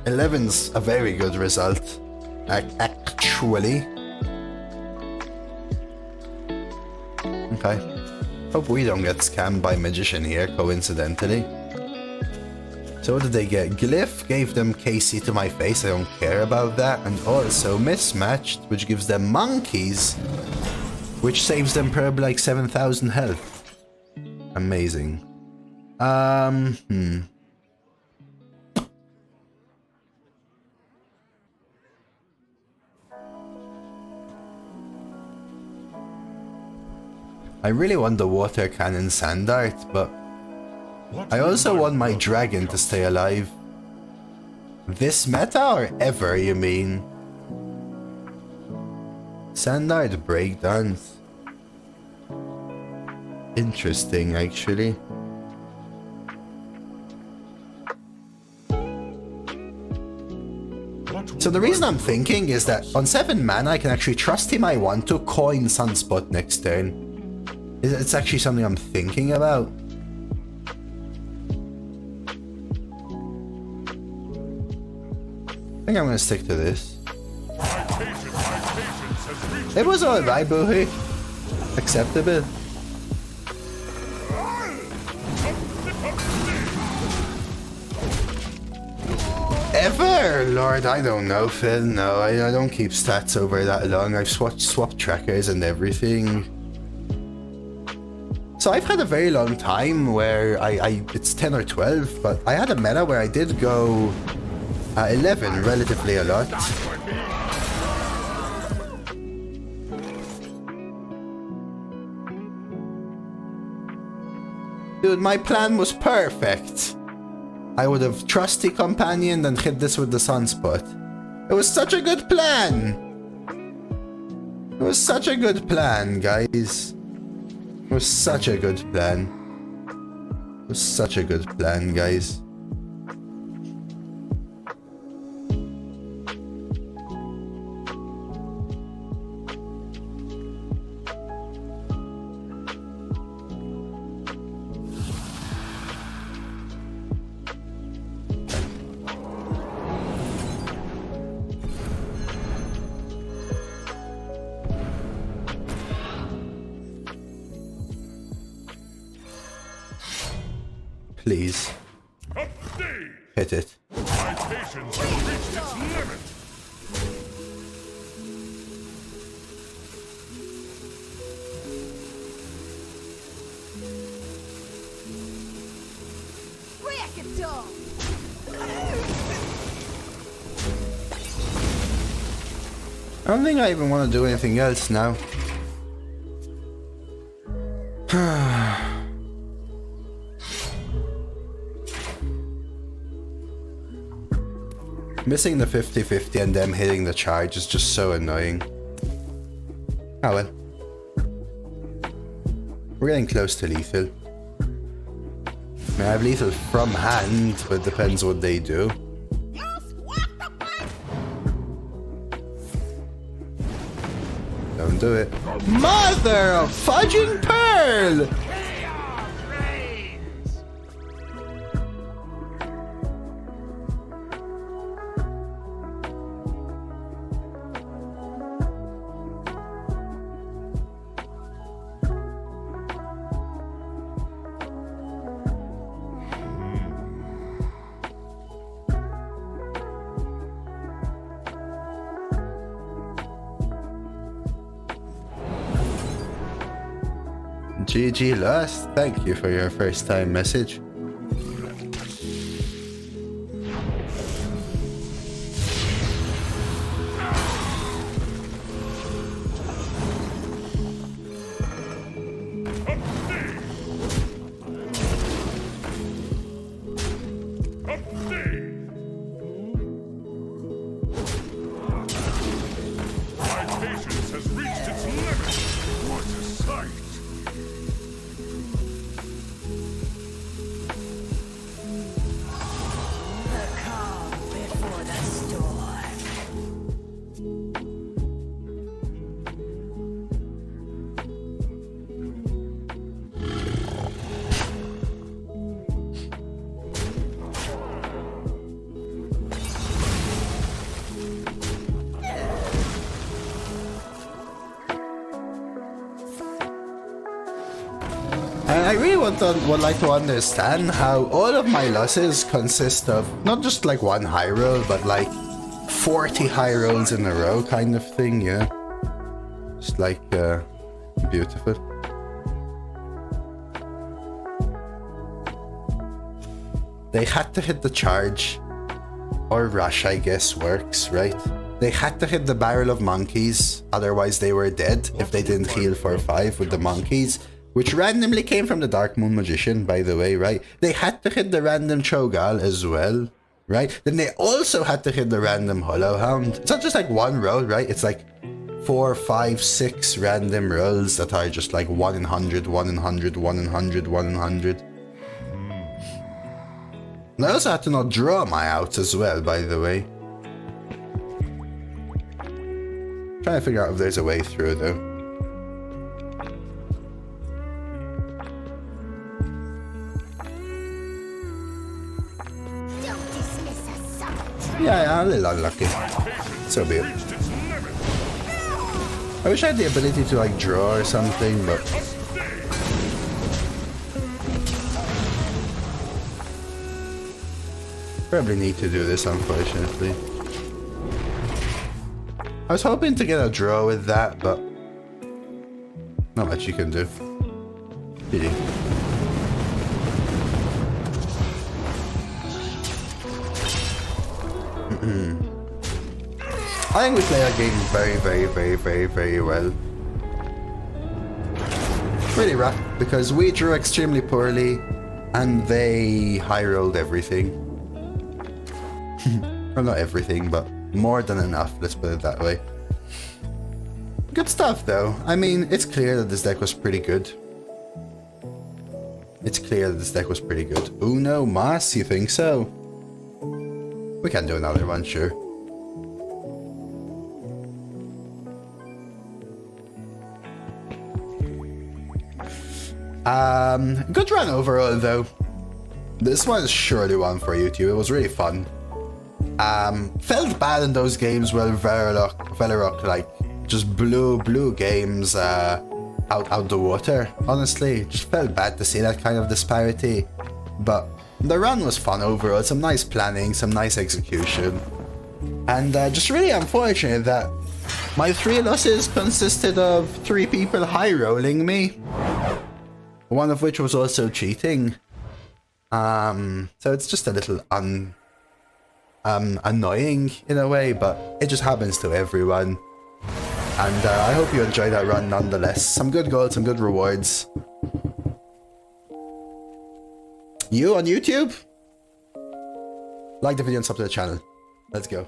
11's a very good result, actually. Okay. Hope we don't get scammed by Magician here, coincidentally. So what did they get? Glyph gave them KC to my face, I don't care about that. And also Mismatched, which gives them Monkeys, which saves them probably like 7,000 health. Amazing. I really want the water cannon sand dart, but I also want my dragon to stay alive. This meta or ever, you mean? Sand dart breakdowns. Interesting, actually. So the reason I'm thinking is that on 7 mana I can actually trust him I want to coin Sunspot next turn. It's actually something I'm thinking about. I think I'm gonna stick to this. It was alright, Boohoo. Acceptable. Ever? Lord, I don't know, Phil. No, I don't keep stats over that long. I've swapped trackers and everything. So I've had a very long time where it's 10 or 12, but I had a meta where I did go 11 relatively a lot. Dude, my plan was perfect. I would have trusty companion and hit this with the sunspot. It was such a good plan. It was such a good plan, guys. It was such a good plan. It was such a good plan, guys. Please. Hit it. My patience has reached its limit. Rackadoll! I don't think I even want to do anything else now. Missing the 50-50 and them hitting the charge is just so annoying. Oh well. We're getting close to lethal. I mean, I have lethal from hand, but it depends what they do. Don't do it. Mother of fudging pearl! GG Lust, thank you for your first time message. And I really would like to understand how all of my losses consist of not just like one high roll, but like 40 high rolls in a row kind of thing, yeah. Just like beautiful. They had to hit the charge, or rush I guess works, right? They had to hit the barrel of monkeys, otherwise they were dead if they didn't heal for 5 with the monkeys, which randomly came from the Dark Moon Magician, by the way, right? They had to hit the random Cho'Gall as well, right? Then they also had to hit the random Hollow Hound. It's not just like one roll, right? It's like 4, 5, 6 random rolls that are just like 1 in 100, 1 in 100, 1 in 100, 1 in 100. And I also had to not draw my outs as well, by the way. Trying to figure out if there's a way through, though. Yeah, a little unlucky. So be it. I wish I had the ability to like draw or something, but probably need to do this, unfortunately. I was hoping to get a draw with that, but not much you can do. Pity. I think we play our game very well. Really rough, because we drew extremely poorly, and they high-rolled everything. Well, not everything, but more than enough, let's put it that way. Good stuff, though. I mean, it's clear that this deck was pretty good. Uno mas, you think so? We can do another one, sure. Good run overall, though. This one is surely one for YouTube. It was really fun. Felt bad in those games where Velarok like just blew games out the water. Honestly, just felt bad to see that kind of disparity. But the run was fun overall. Some nice planning, some nice execution, and just really unfortunate that my 3 losses consisted of 3 people high rolling me. One of which was also cheating. So it's just a little annoying in a way, but it just happens to everyone. And I hope you enjoyed that run nonetheless. Some good goals, some good rewards. You on YouTube? Like the video and sub to the channel. Let's go.